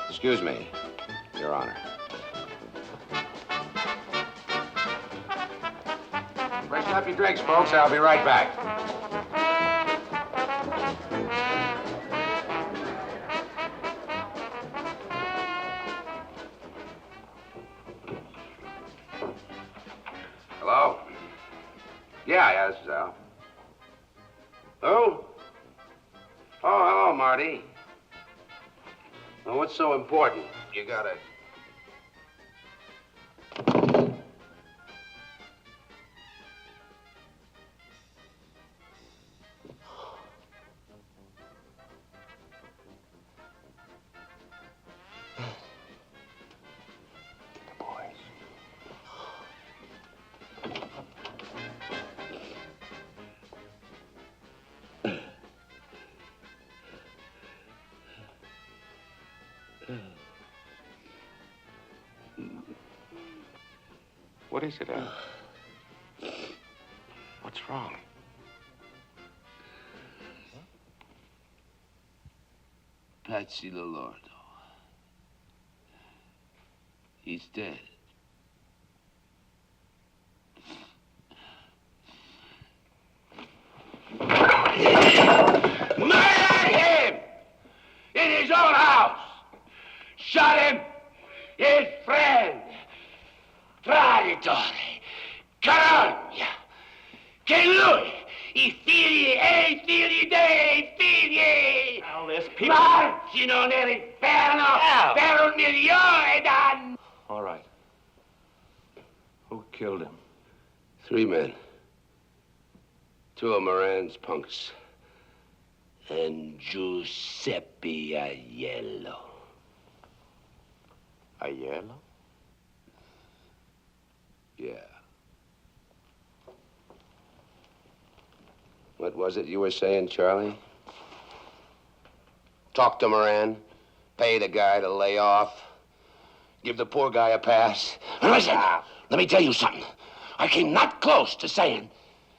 Excuse me, Your Honor. Freshen up your drinks, folks. I'll be right back. Hello? Yeah, this is Al. Who? Oh, hello, Marty. Well, what's so important? You got it. What is it, Al? What's wrong? Patsy Lolordo. He's dead. Murdered him! In his own house! Shot him! His friend! day, figli day, figli! Now, there's people... Marchino nell'inferno per un milione d'anni! All right. Who killed him? 3 men. 2 of Moran's punks. And Giuseppe Aiello. Aiello? Yeah. What was it you were saying, Charlie? Talk to Moran, pay the guy to lay off, give the poor guy a pass. And listen, let me tell you something. I came not close to saying,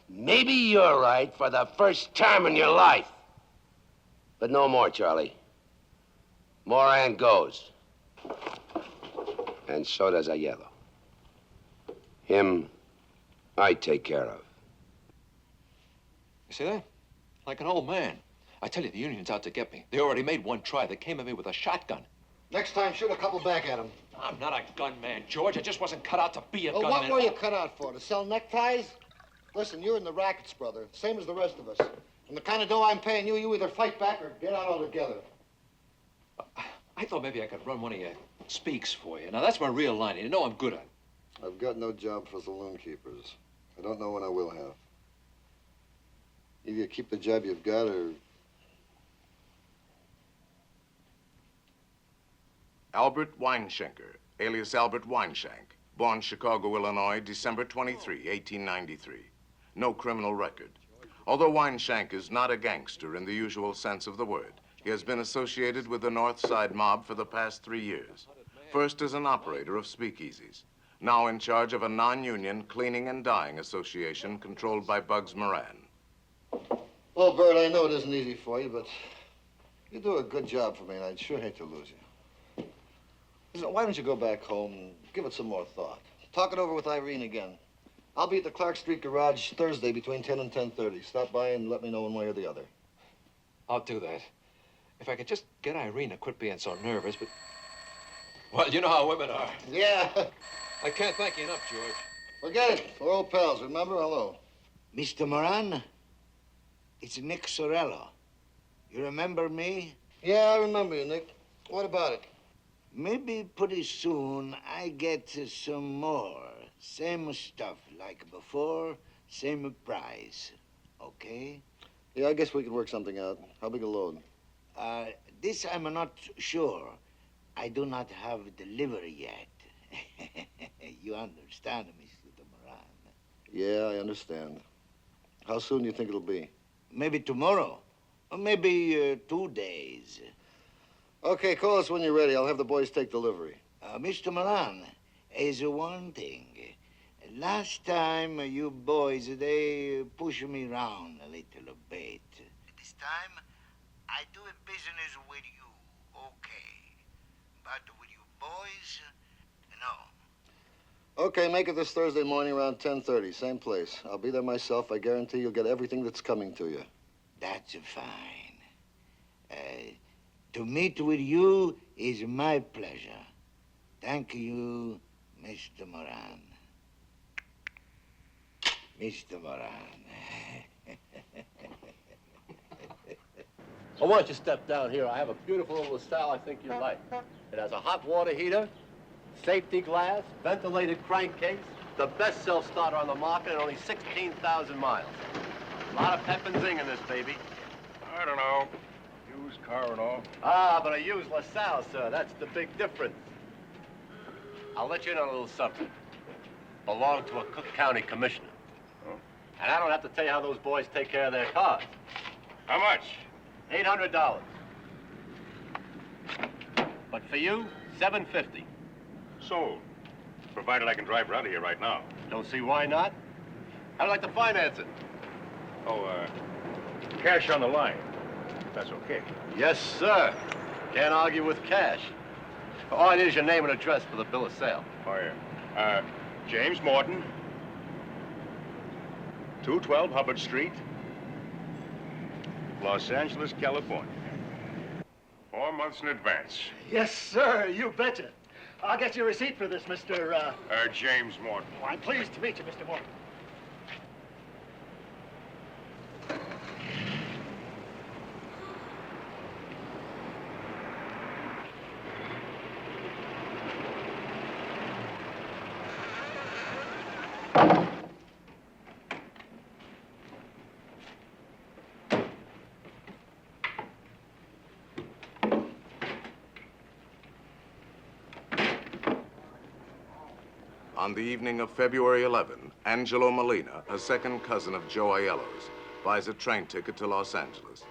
maybe you're right for the first time in your life. But no more, Charlie. Moran goes. And so does Aiello. Him, I take care of. You see that? Like an old man. I tell you, the union's out to get me. They already made one try. They came at me with a shotgun. Next time, shoot a couple back at him. I'm not a gunman, George. I just wasn't cut out to be a Well, gunman. what were you cut out for? To sell neckties? Listen, you're in the rackets, brother. Same as the rest of us. And the kind of dough I'm paying you, you either fight back or get out altogether. I thought maybe I could run one of your speaks for you. Now, that's my real line. You know I'm good at it. I've got no job for saloon keepers. I don't know when I will have. Either you keep the job you've got or... Albert Weinschenker, alias Albert Weinshank, born Chicago, Illinois, December 23, 1893. No criminal record. Although Weinshank is not a gangster in the usual sense of the word, he has been associated with the North Side mob for the past 3 years. First as an operator of speakeasies, now in charge of a non-union cleaning and dyeing association controlled by Bugs Moran. Well, Bert, I know it isn't easy for you, but you do a good job for me, and I'd sure hate to lose you. Listen, why don't you go back home and give it some more thought? Talk it over with Irene again. I'll be at the Clark Street garage Thursday between 10 and 10:30. Stop by and let me know one way or the other. I'll do that. If I could just get Irene to quit being so nervous, but... Well, you know how women are. Yeah. I can't thank you enough, George. Forget it. We're old pals, remember? Hello. Mr. Moran, it's Nick Sorello. You remember me? Yeah, I remember you, Nick. What about it? Maybe pretty soon I get some more. Same stuff like before, same price. Okay? Yeah, I guess we could work something out. How big a load? This I'm not sure. I do not have delivery yet. You understand, Mr. Moran? Yeah, I understand. How soon do you think it'll be? Maybe tomorrow. Or maybe 2 days. Okay, call us when you're ready. I'll have the boys take delivery. Mr. Moran, is one thing. Last time, you boys, they pushed me around a little bit. This time, I do a business with you, okay. But with you boys, no. Okay, make it this Thursday morning around 10:30. Same place. I'll be there myself. I guarantee you'll get everything that's coming to you. That's fine. To meet with you is my pleasure. Thank you, Mr. Moran. Mr. Moran. Well, why don't you step down here? I have a beautiful little style I think you'd like. It has a hot water heater, safety glass, ventilated crankcase, the best self-starter on the market, and only 16,000 miles. A lot of pep and zing in this baby. I don't know. Used car and all. Ah, but I use LaSalle, sir. That's the big difference. I'll let you in on a little something. Belong to a Cook County commissioner. Oh. And I don't have to tell you how those boys take care of their cars. How much? $800. But for you, $750. Sold. Provided I can drive her out of here right now. Don't see why not. I'd like to finance it. Oh, cash on the line. That's okay. Yes, sir. Can't argue with cash. All I need is your name and address for the bill of sale. Oh, yeah. James Morton, 212 Hubbard Street, Los Angeles, California. 4 months in advance. Yes, sir, you betcha. I'll get you a receipt for this, Mr. James Morton. Oh, I'm pleased to meet you, Mr. Morton. On the evening of February 11, Angelo Molina, a second cousin of Joe Aiello's, buys a train ticket to Los Angeles.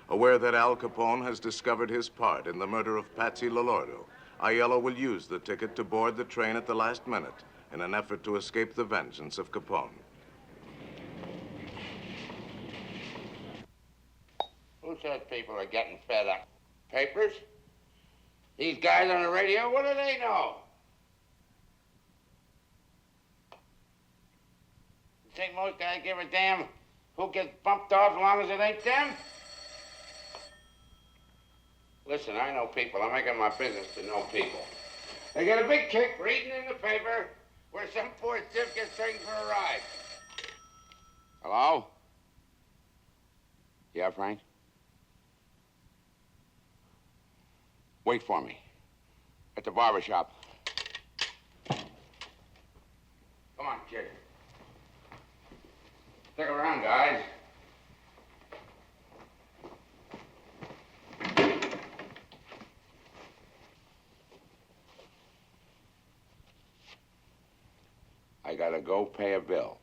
Aware that Al Capone has discovered his part in the murder of Patsy Lolordo, Aiello will use the ticket to board the train at the last minute in an effort to escape the vengeance of Capone. Who says people are getting fed up? Papers? These guys on the radio, what do they know? You think most guys give a damn who gets bumped off as long as it ain't them? Listen, I know people. I'm making my business to know people. They get a big kick reading in the paper where some poor stiff gets taken for a ride. Hello? Yeah, Frank? Wait for me. At the barber shop. Come on, kid. Stick around, guys. I gotta go pay a bill.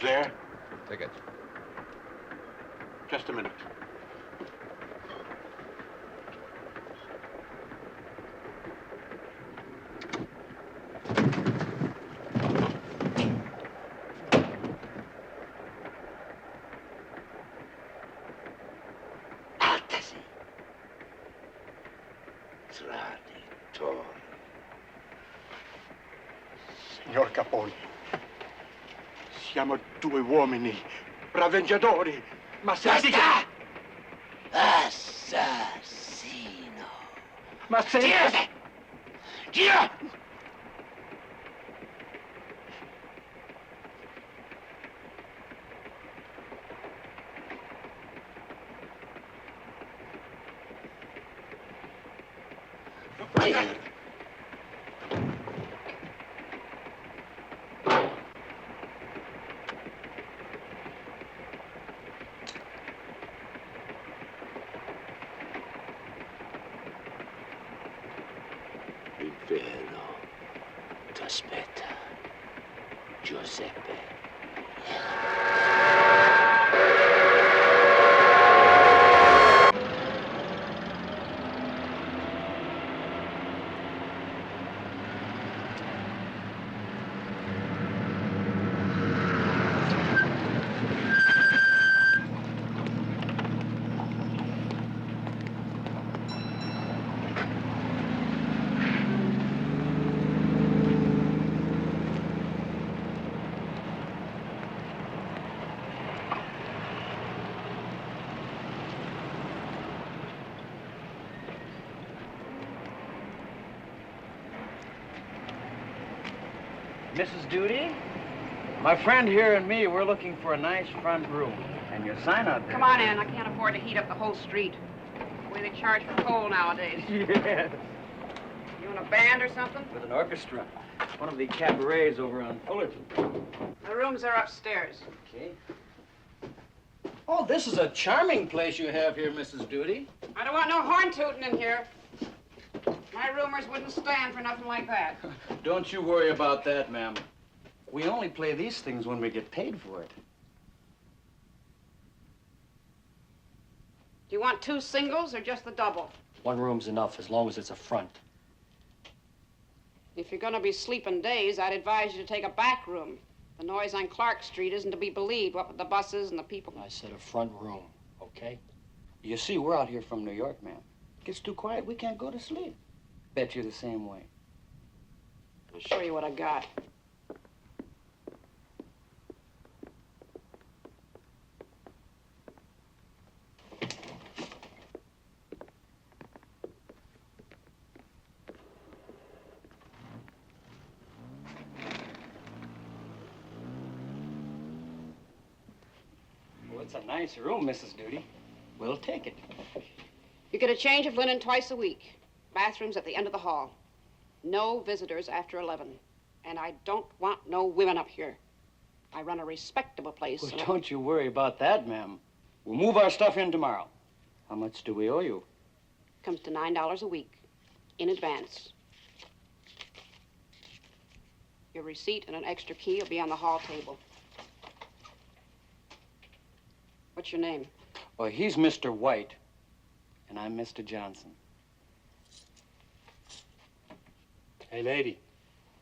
There? Ticket. Just a minute. Traditore. Signor Capone. Siamo due uomini, braveggiatori, ma se... Basta! Assassino! Ma se... Girate! Gira! Il vero t'aspetta, Giuseppe. Mrs. Duty, my friend here and me, we're looking for a nice front room. And your sign out there. Come on in. I can't afford to heat up the whole street. The way they charge for coal nowadays. Yes. You in a band or something? With an orchestra. One of the cabarets over on Fullerton. The rooms are upstairs. Okay. Oh, this is a charming place you have here, Mrs. Duty. I don't want no horn tooting in here. My My rumors wouldn't stand for nothing like that. Don't you worry about that, ma'am. We only play these things when we get paid for it. Do you want 2 singles or just the double? 1 room's enough, as long as it's a front. If you're gonna be sleeping days, I'd advise you to take a back room. The noise on Clark Street isn't to be believed, what with the buses and the people. I said a front room, okay? You see, we're out here from New York, ma'am. It gets too quiet, we can't go to sleep. Bet you're the same way. I'll show you what I got. Well, it's a nice room, Mrs. Duty. We'll take it. You get a change of linen twice a week. Bathrooms at the end of the hall. No visitors after 11. And I don't want no women up here. I run a respectable place. Well, don't you worry about that, ma'am. We'll move our stuff in tomorrow. How much do we owe you? Comes to $9 a week. In advance. Your receipt and an extra key will be on the hall table. What's your name? Well, he's Mr. White, and I'm Mr. Johnson. Hey, lady,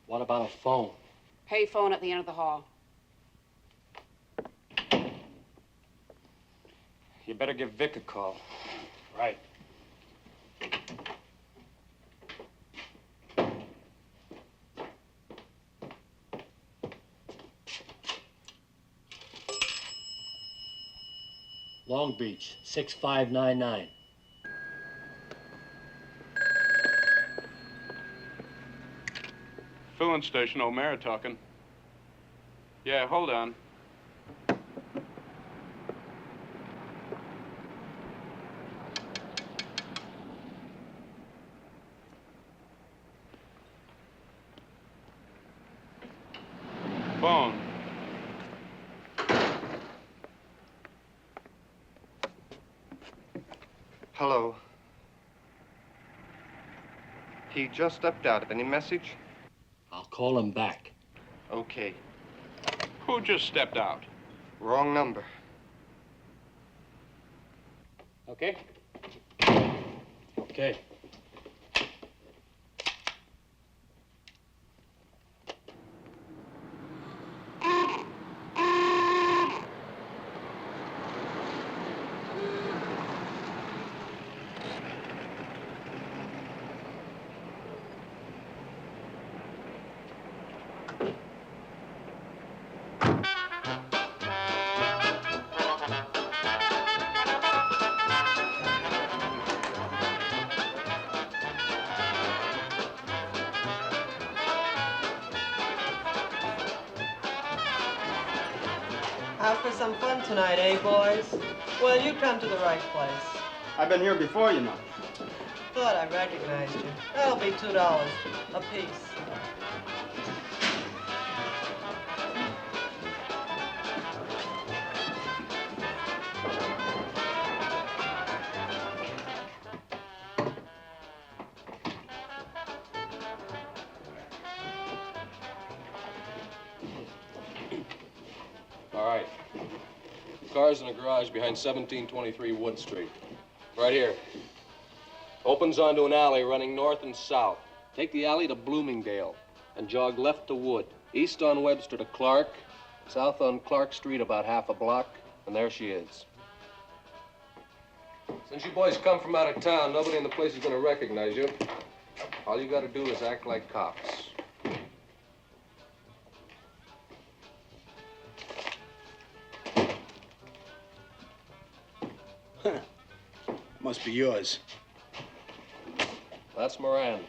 what about a phone? Pay phone at the end of the hall. You better give Vic a call. Right. Long Beach, 6599. Filling station, O'Mara talking. Yeah, hold on. Phone. Hello. He just stepped out. Any message? I'll call him back. Okay. Who just stepped out? Wrong number. Okay? Okay. Out for some fun tonight, eh, boys? Well, you come to the right place. I've been here before, you know. Thought I recognized you. That'll be $2 a piece. All right. The car's in a garage behind 1723 Wood Street. Right here. Opens onto an alley running north and south. Take the alley to Bloomingdale and jog left to Wood. East on Webster to Clark. South on Clark Street about half a block. And there she is. Since you boys come from out of town, nobody in the place is going to recognize you. All you got to do is act like cops. Must be yours. That's Moran.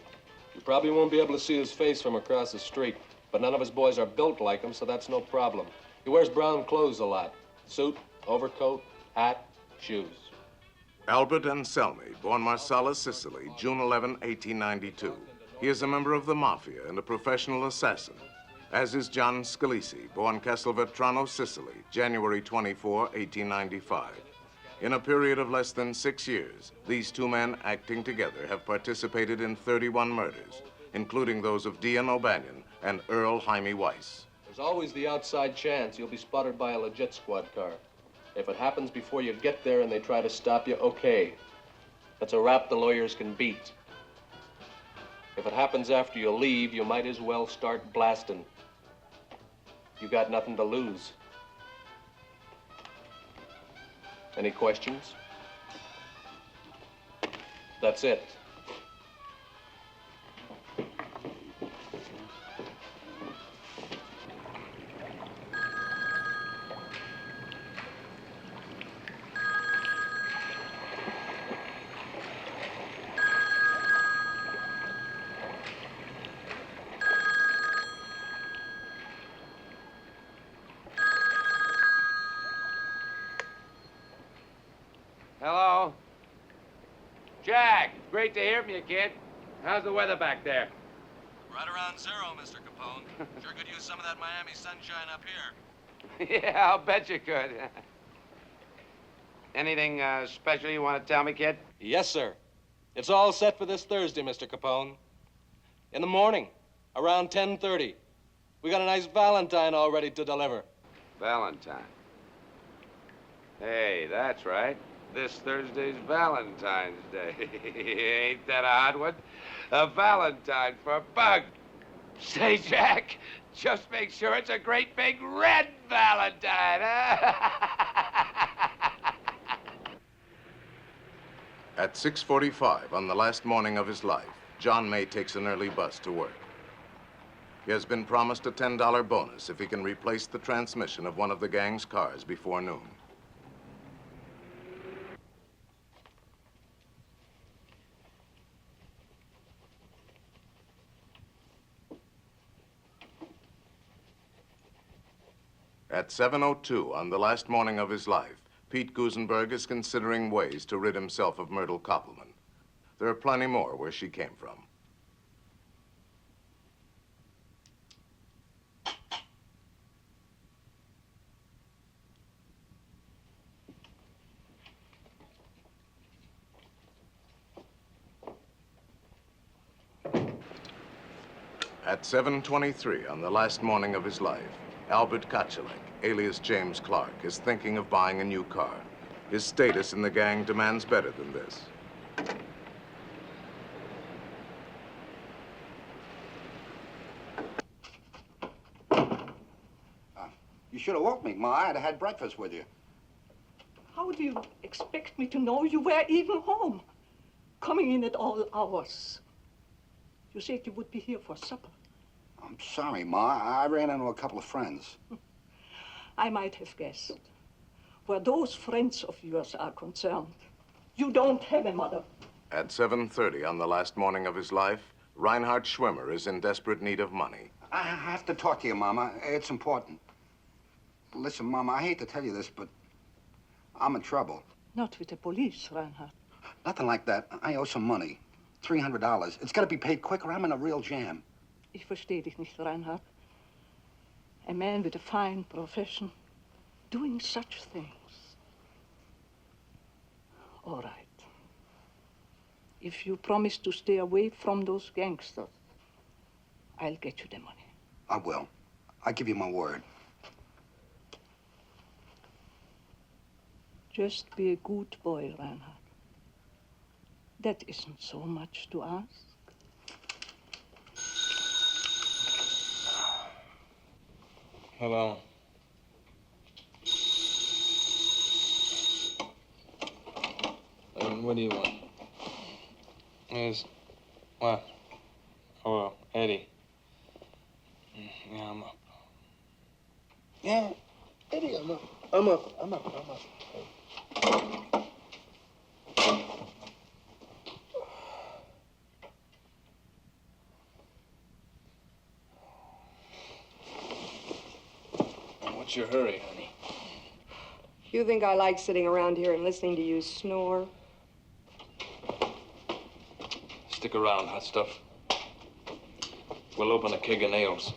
You probably won't be able to see his face from across the street, but none of his boys are built like him, so that's no problem. He wears brown clothes a lot. Suit, overcoat, hat, shoes. Albert Anselmi, born Marsala, Sicily, June 11, 1892. He is a member of the Mafia and a professional assassin, as is John Scalisi, born Castelvetrano, Sicily, January 24, 1895. In a period of less than 6 years, these two men acting together have participated in 31 murders, including those of Dion O'Banion and Earl Jaime Weiss. There's always the outside chance you'll be spotted by a legit squad car. If it happens before you get there and they try to stop you, okay. That's a rap the lawyers can beat. If it happens after you leave, you might as well start blasting. You got nothing to lose. Any questions? That's it. Hello? Jack, great to hear from you, kid. How's the weather back there? Right around zero, Mr. Capone. Sure could use some of that Miami sunshine up here. Yeah, I'll bet you could. Anything special you want to tell me, kid? Yes, sir. It's all set for this Thursday, Mr. Capone. In the morning, around 10:30. We got a nice Valentine all ready to deliver. Valentine. Hey, that's right. This Thursday's Valentine's Day. Ain't that a hot one? A Valentine for Bug. Say, Jack, just make sure it's a great big red Valentine, huh? At 6:45 on the last morning of his life, John May takes an early bus to work. He has been promised a $10 bonus if he can replace the transmission of one of the gang's cars before noon. At 7:02 on the last morning of his life, Pete Gusenberg is considering ways to rid himself of Myrtle Koppelman. There are plenty more where she came from. At 7:23 on the last morning of his life, Albert Kotchelek, alias James Clark, is thinking of buying a new car. His status in the gang demands better than this. You should have woke me, Ma. I'd have had breakfast with you. How do you expect me to know you were even home? Coming in at all hours. You said you would be here for supper. I'm sorry, Ma. I ran into a couple of friends. I might have guessed. Where those friends of yours are concerned, you don't have a mother. At 7:30 on the last morning of his life, Reinhard Schwimmer is in desperate need of money. I have to talk to you, Mama. It's important. Listen, Mama, I hate to tell you this, but I'm in trouble. Not with the police, Reinhard. Nothing like that. I owe some money. $300. It's got to be paid quick or I'm in a real jam. Ich verstehe dich nicht, Reinhard. A man with a fine profession, doing such things. All right. If you promise to stay away from those gangsters, I'll get you the money. I will. I give you my word. Just be a good boy, Reinhard. That isn't so much to ask. Hello. What do you want? What? Oh, Eddie. Yeah, I'm up. Yeah, Eddie, I'm up. What's your hurry, honey? You think I like sitting around here and listening to you snore? Stick around, hot stuff. We'll open a keg of nails.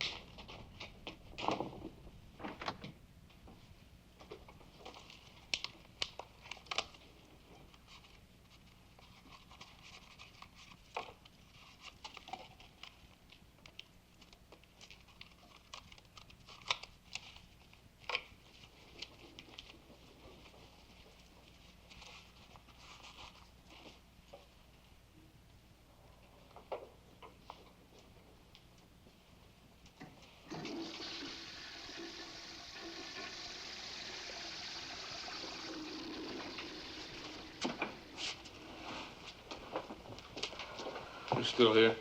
Who's still here?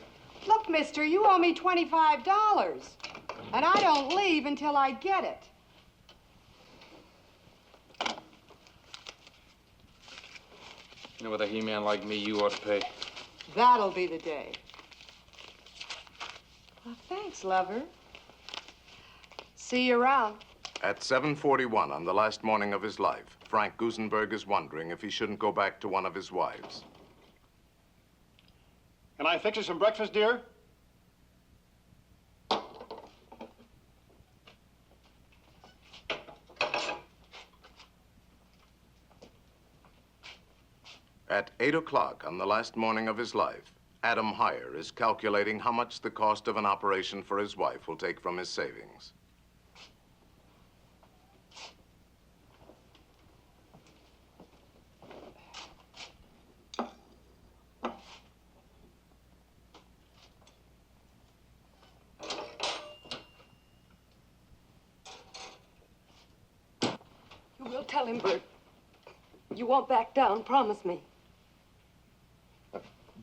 Look, mister, you owe me $25. And I don't leave until I get it. You know, with a He-Man like me, you ought to pay. That'll be the day. Well, thanks, lover. See you around. At 7:41 on the last morning of his life, Frank Gusenberg is wondering if he shouldn't go back to one of his wives. Can I fix you some breakfast, dear? At 8 o'clock on the last morning of his life, Adam Heyer is calculating how much the cost of an operation for his wife will take from his savings. You will tell him, Bert. You won't back down, promise me.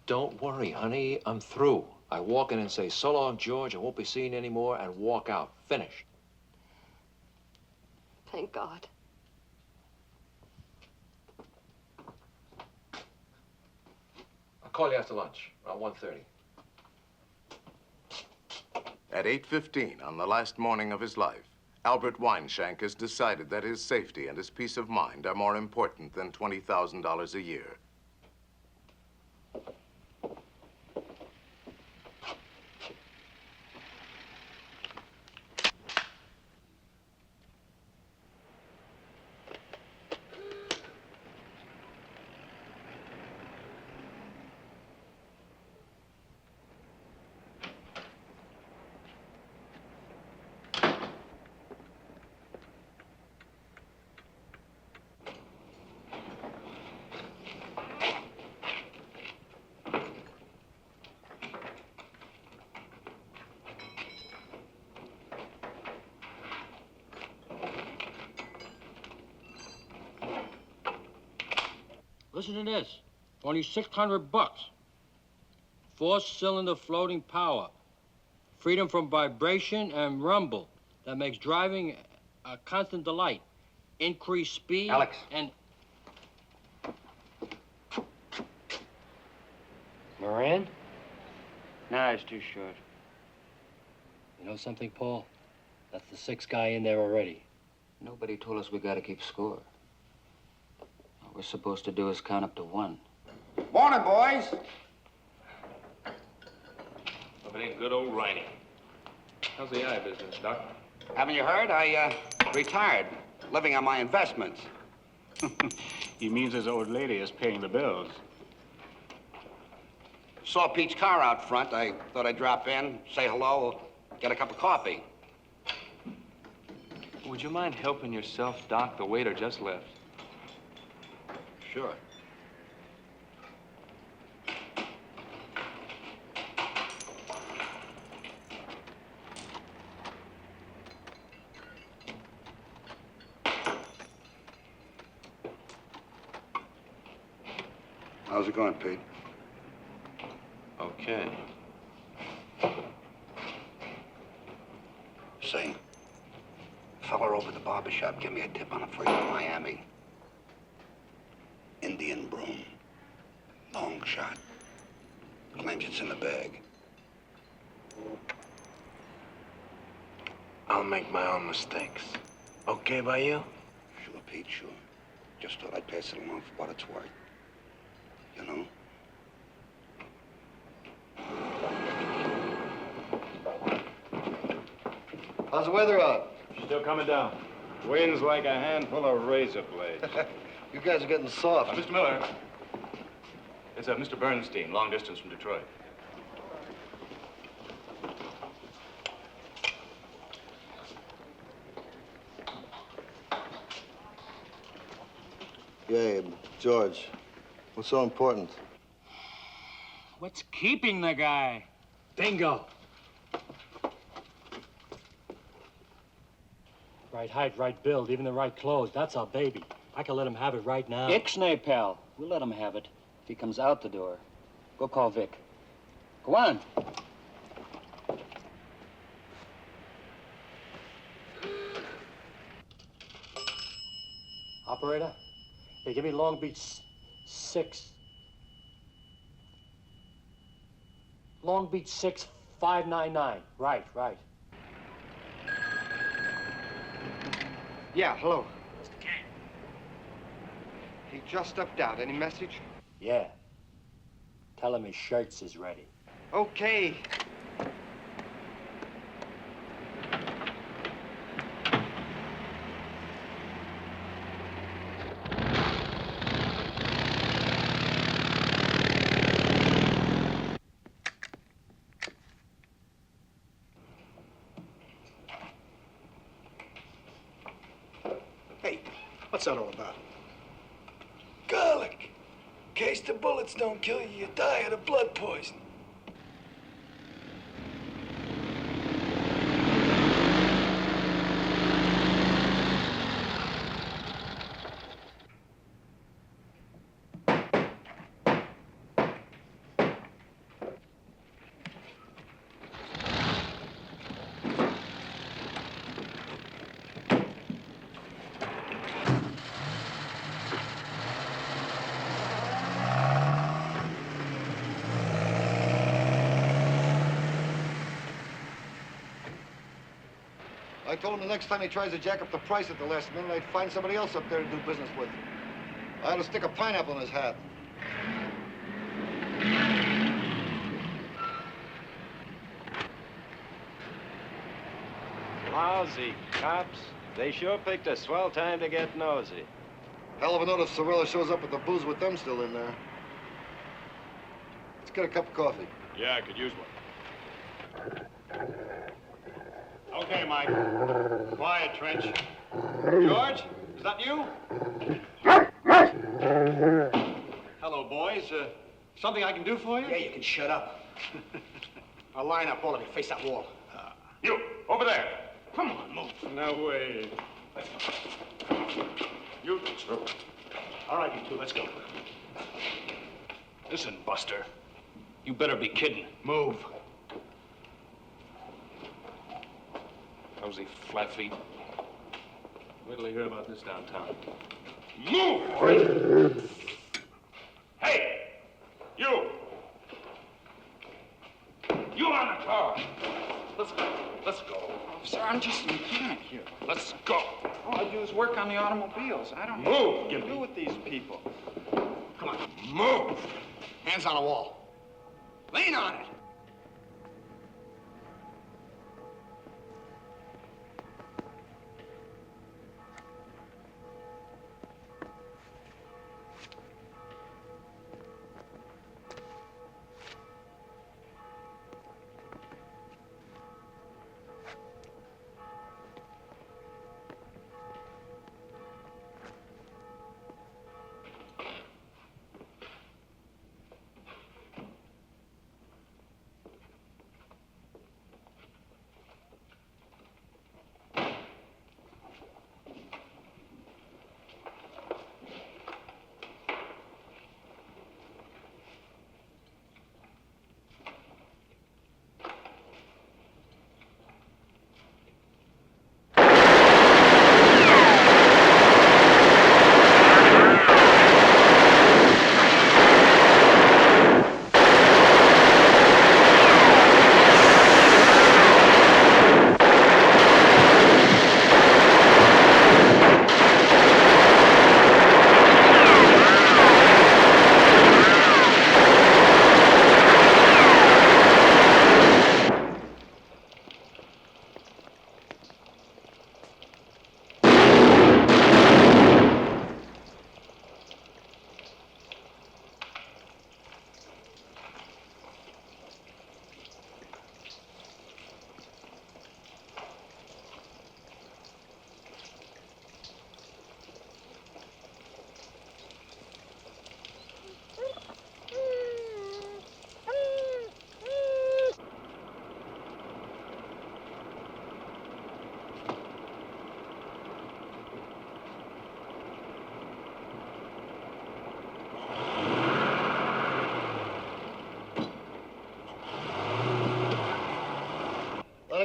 Don't worry, honey. I'm through. I walk in and say, so long, George, I won't be seen anymore, and walk out. Finished. Thank God. I'll call you after lunch, around 1:30. At 8:15 on the last morning of his life, Albert Weinshank has decided that his safety and his peace of mind are more important than $20,000 a year. Listen to this. Only $600. 4-cylinder floating power. Freedom from vibration and rumble. That makes driving a constant delight. Increased speed. Alex. And Moran? Nah, it's too short. you know something, Paul? That's the 6th guy in there already. Nobody told us we gotta keep score. All we're supposed to do is count up to 1. Morning, boys. Hope it ain't good old Riney. How's the eye business, Doc? Haven't you heard? I retired, living on my investments. He means his old lady is paying the bills. Saw Pete's car out front. I thought I'd drop in, say hello, get a cup of coffee. Would you mind helping yourself, Doc? The waiter just left. Sure. How's it going, Pete? Okay. Say, fella over at the barber shop, give me a tip on a freight to Miami. Indian broom. Long shot. Claims it's in the bag. I'll make my own mistakes. Okay by you? Sure, Pete, sure. Just thought I'd pass it along for what it's worth. You know? How's the weather out? Still coming down. Wind's like a handful of razor blades. You guys are getting soft. Mr. Miller. It's Mr. Bernstein, long distance from Detroit. Yeah, George. What's so important? what's keeping the guy? Bingo. Right height, right build, even the right clothes. That's our baby. I can let him have it right now. Ixnay, pal. We'll let him have it if he comes out the door. Go call Vic. Go on. Operator? Hey, give me Long Beach 6. Long Beach 6599. Right. Yeah, hello. Mr. Kane. He just stepped out. Any message? Yeah. Tell him his shirts is ready. Okay. Hey, what's that all about? Garlic. In case the bullets don't kill you, you die of the blood poison. I told him the next time he tries to jack up the price at the last minute, I'd find somebody else up there to do business with. I ought to stick a pineapple in his hat. Lousy cops. They sure picked a swell time to get nosy. Hell of a note if Sorella shows up with the booze with them still in there. Let's get a cup of coffee. Yeah, I could use one. Okay, Mike. Quiet, Trench. George, is that you? Hello, boys. Something I can do for you? Yeah, you can shut up. I'll line up, all of you. Face that wall. You, over there. Come on, move. No way. You two. All right, you two, let's go. Listen, Buster. You better be kidding. Move. Nosy flat feet. Wait till they hear about this downtown. Move! Hey! You! You on the car! Let's go. Let's go. Officer, I'm just a mechanic here. Let's go. All I do is work on the automobiles. I don't know Move, what to do with these people. Come on. Move! Hands on the wall. Lean on it.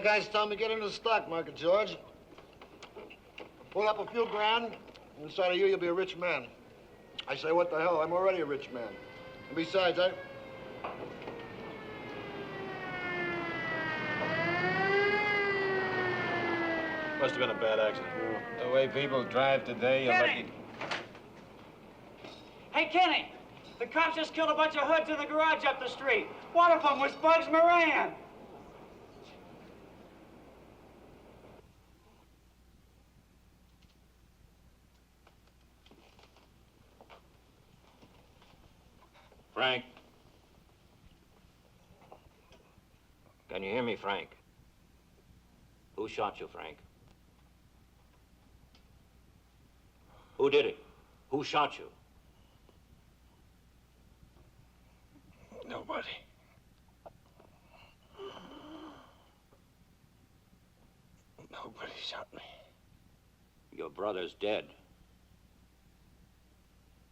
guys tell me get into the stock market, George. Pull up a few grand, and inside of you, you'll be a rich man. I say, what the hell? I'm already a rich man. And besides, Must have been a bad accident. The way people drive today, you're lucky. Hey, Kenny, the cops just killed a bunch of hoods in the garage up the street. One of them was Bugs Moran. Frank. Can you hear me, Frank? Who shot you, Frank? Who did it? Who shot you? Nobody. Nobody shot me. Your brother's dead.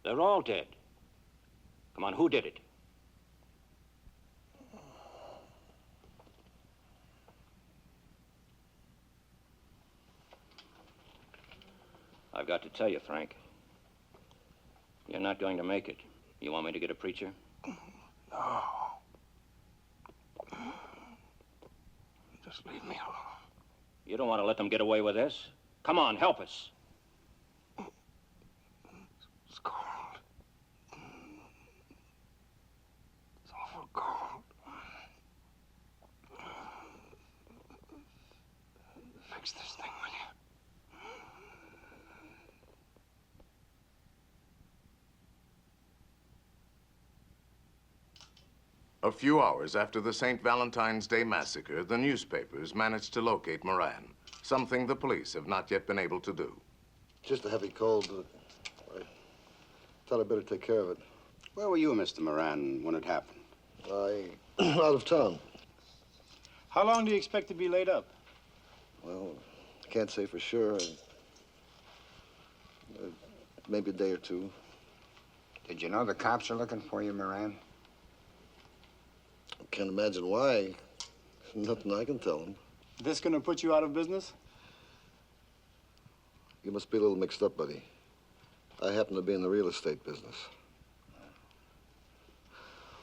They're all dead. Come on, who did it? I've got to tell you, Frank. You're not going to make it. You want me to get a preacher? No. Just leave me alone. You don't want to let them get away with this? Come on, help us. It's cold. It's awful cold. Fix this thing, will you? A few hours after the St. Valentine's Day massacre, the newspapers managed to locate Moran, something the police have not yet been able to do. just a heavy cold. I thought I'd better take care of it. Where were you, Mr. Moran, when it happened? Out of town. How long do you expect to be laid up? Well, I can't say for sure. Maybe a day or two. Did you know the cops are looking for you, Moran? I can't imagine why. Nothing I can tell them. This gonna put you out of business? You must be a little mixed up, buddy. I happen to be in the real estate business.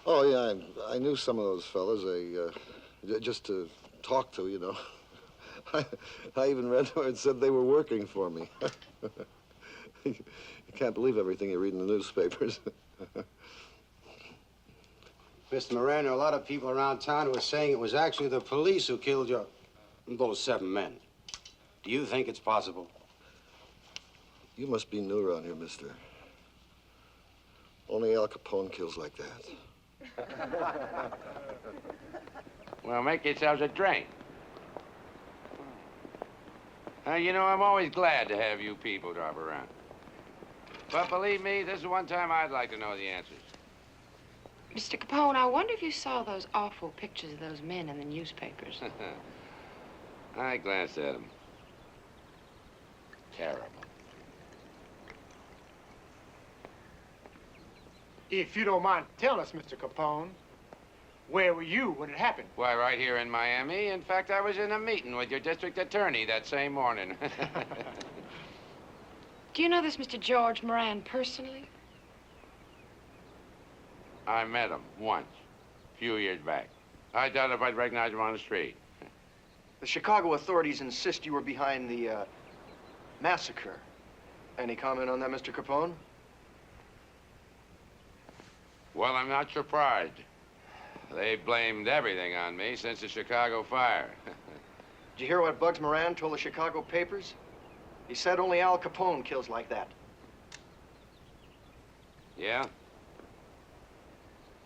Oh, yeah, I knew some of those fellas. Just to talk to, you know. I even read where it said they were working for me. You can't believe everything you read in the newspapers. Mr. Moran, there are a lot of people around town who are saying it was actually the police who killed those 7 men. Do you think it's possible? You must be new around here, mister. Only Al Capone kills like that. Well, make yourselves a drink. You know, I'm always glad to have you people drop around. But believe me, this is one time I'd like to know the answers. Mr. Capone, I wonder if you saw those awful pictures of those men in the newspapers. I glanced at them. Terrible. If you don't mind telling us, Mr. Capone, where were you when it happened? Why, right here in Miami. In fact, I was in a meeting with your district attorney that same morning. Do you know this Mr. George Moran personally? I met him once, a few years back. I doubt if I'd recognize him on the street. The Chicago authorities insist you were behind the massacre. Any comment on that, Mr. Capone? Well, I'm not surprised. They blamed everything on me since the Chicago fire. Did you hear what Bugs Moran told the Chicago papers? He said only Al Capone kills like that. Yeah?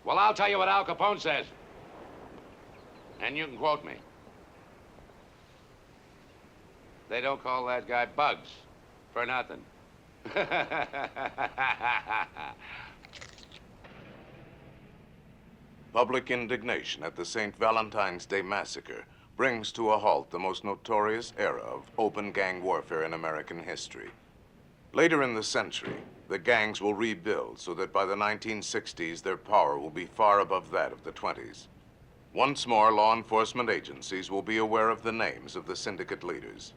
Well, I'll tell you what Al Capone says. And you can quote me. They don't call that guy Bugs for nothing. Public indignation at the St. Valentine's Day massacre brings to a halt the most notorious era of open gang warfare in American history. Later in the century, the gangs will rebuild so that by the 1960s, their power will be far above that of the 20s. Once more, law enforcement agencies will be aware of the names of the syndicate leaders.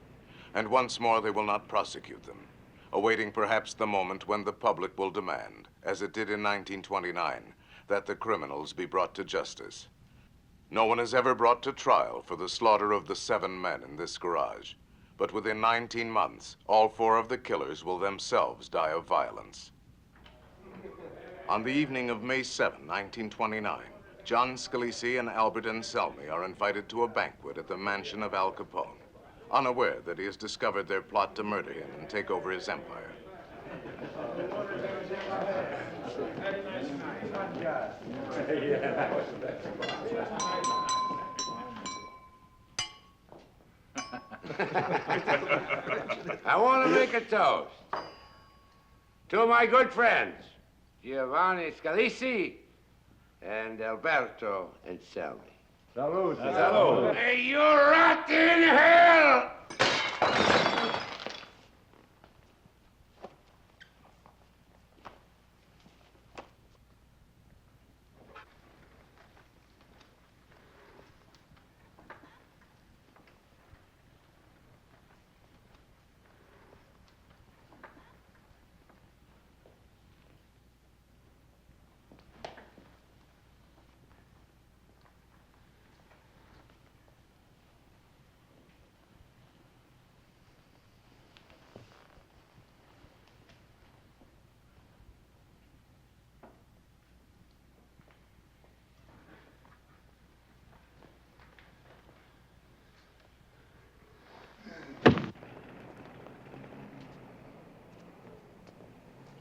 And once more, they will not prosecute them, awaiting perhaps the moment when the public will demand, as it did in 1929, that the criminals be brought to justice. No one is ever brought to trial for the slaughter of the 7 men in this garage. But within 19 months, all 4 of the killers will themselves die of violence. On the evening of May 7, 1929, John Scalise and Albert Anselmi are invited to a banquet at the mansion of Al Capone, unaware that he has discovered their plot to murder him and take over his empire. I want to make a toast to my good friends, Giovanni Scalise and Alberto Anselmi. Salud. Salud. May you rot in hell!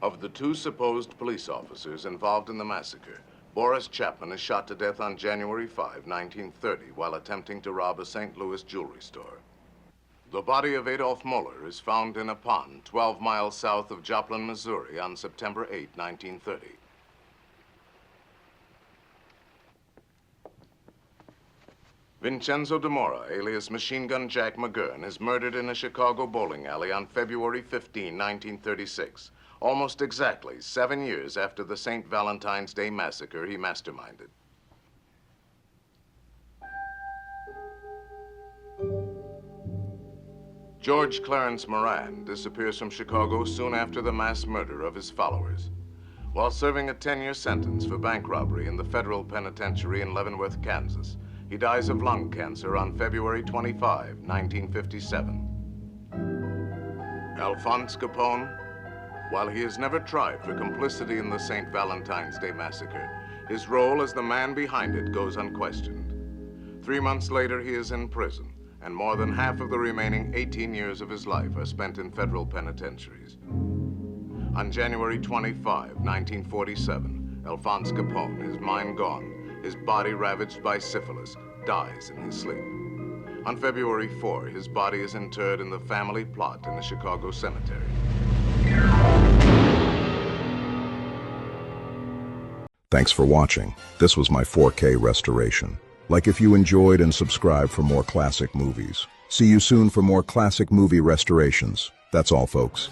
Of the 2 supposed police officers involved in the massacre, Boris Chapman is shot to death on January 5, 1930, while attempting to rob a St. Louis jewelry store. The body of Adolf Muller is found in a pond 12 miles south of Joplin, Missouri on September 8, 1930. Vincenzo de Mora, alias Machine Gun Jack McGurn, is murdered in a Chicago bowling alley on February 15, 1936. Almost exactly 7 years after the St. Valentine's Day massacre he masterminded. George Clarence Moran disappears from Chicago soon after the mass murder of his followers. While serving a 10-year sentence for bank robbery in the federal penitentiary in Leavenworth, Kansas, he dies of lung cancer on February 25, 1957. Alphonse Capone, while he is never tried for complicity in the St. Valentine's Day massacre, his role as the man behind it goes unquestioned. 3 months later, he is in prison, and more than half of the remaining 18 years of his life are spent in federal penitentiaries. On January 25, 1947, Alphonse Capone, his mind gone, his body ravaged by syphilis, dies in his sleep. On February 4, his body is interred in the family plot in the Chicago cemetery. Thanks for watching. This was my 4K restoration. Like if you enjoyed and subscribe for more classic movies. See you soon for more classic movie restorations. That's all, folks.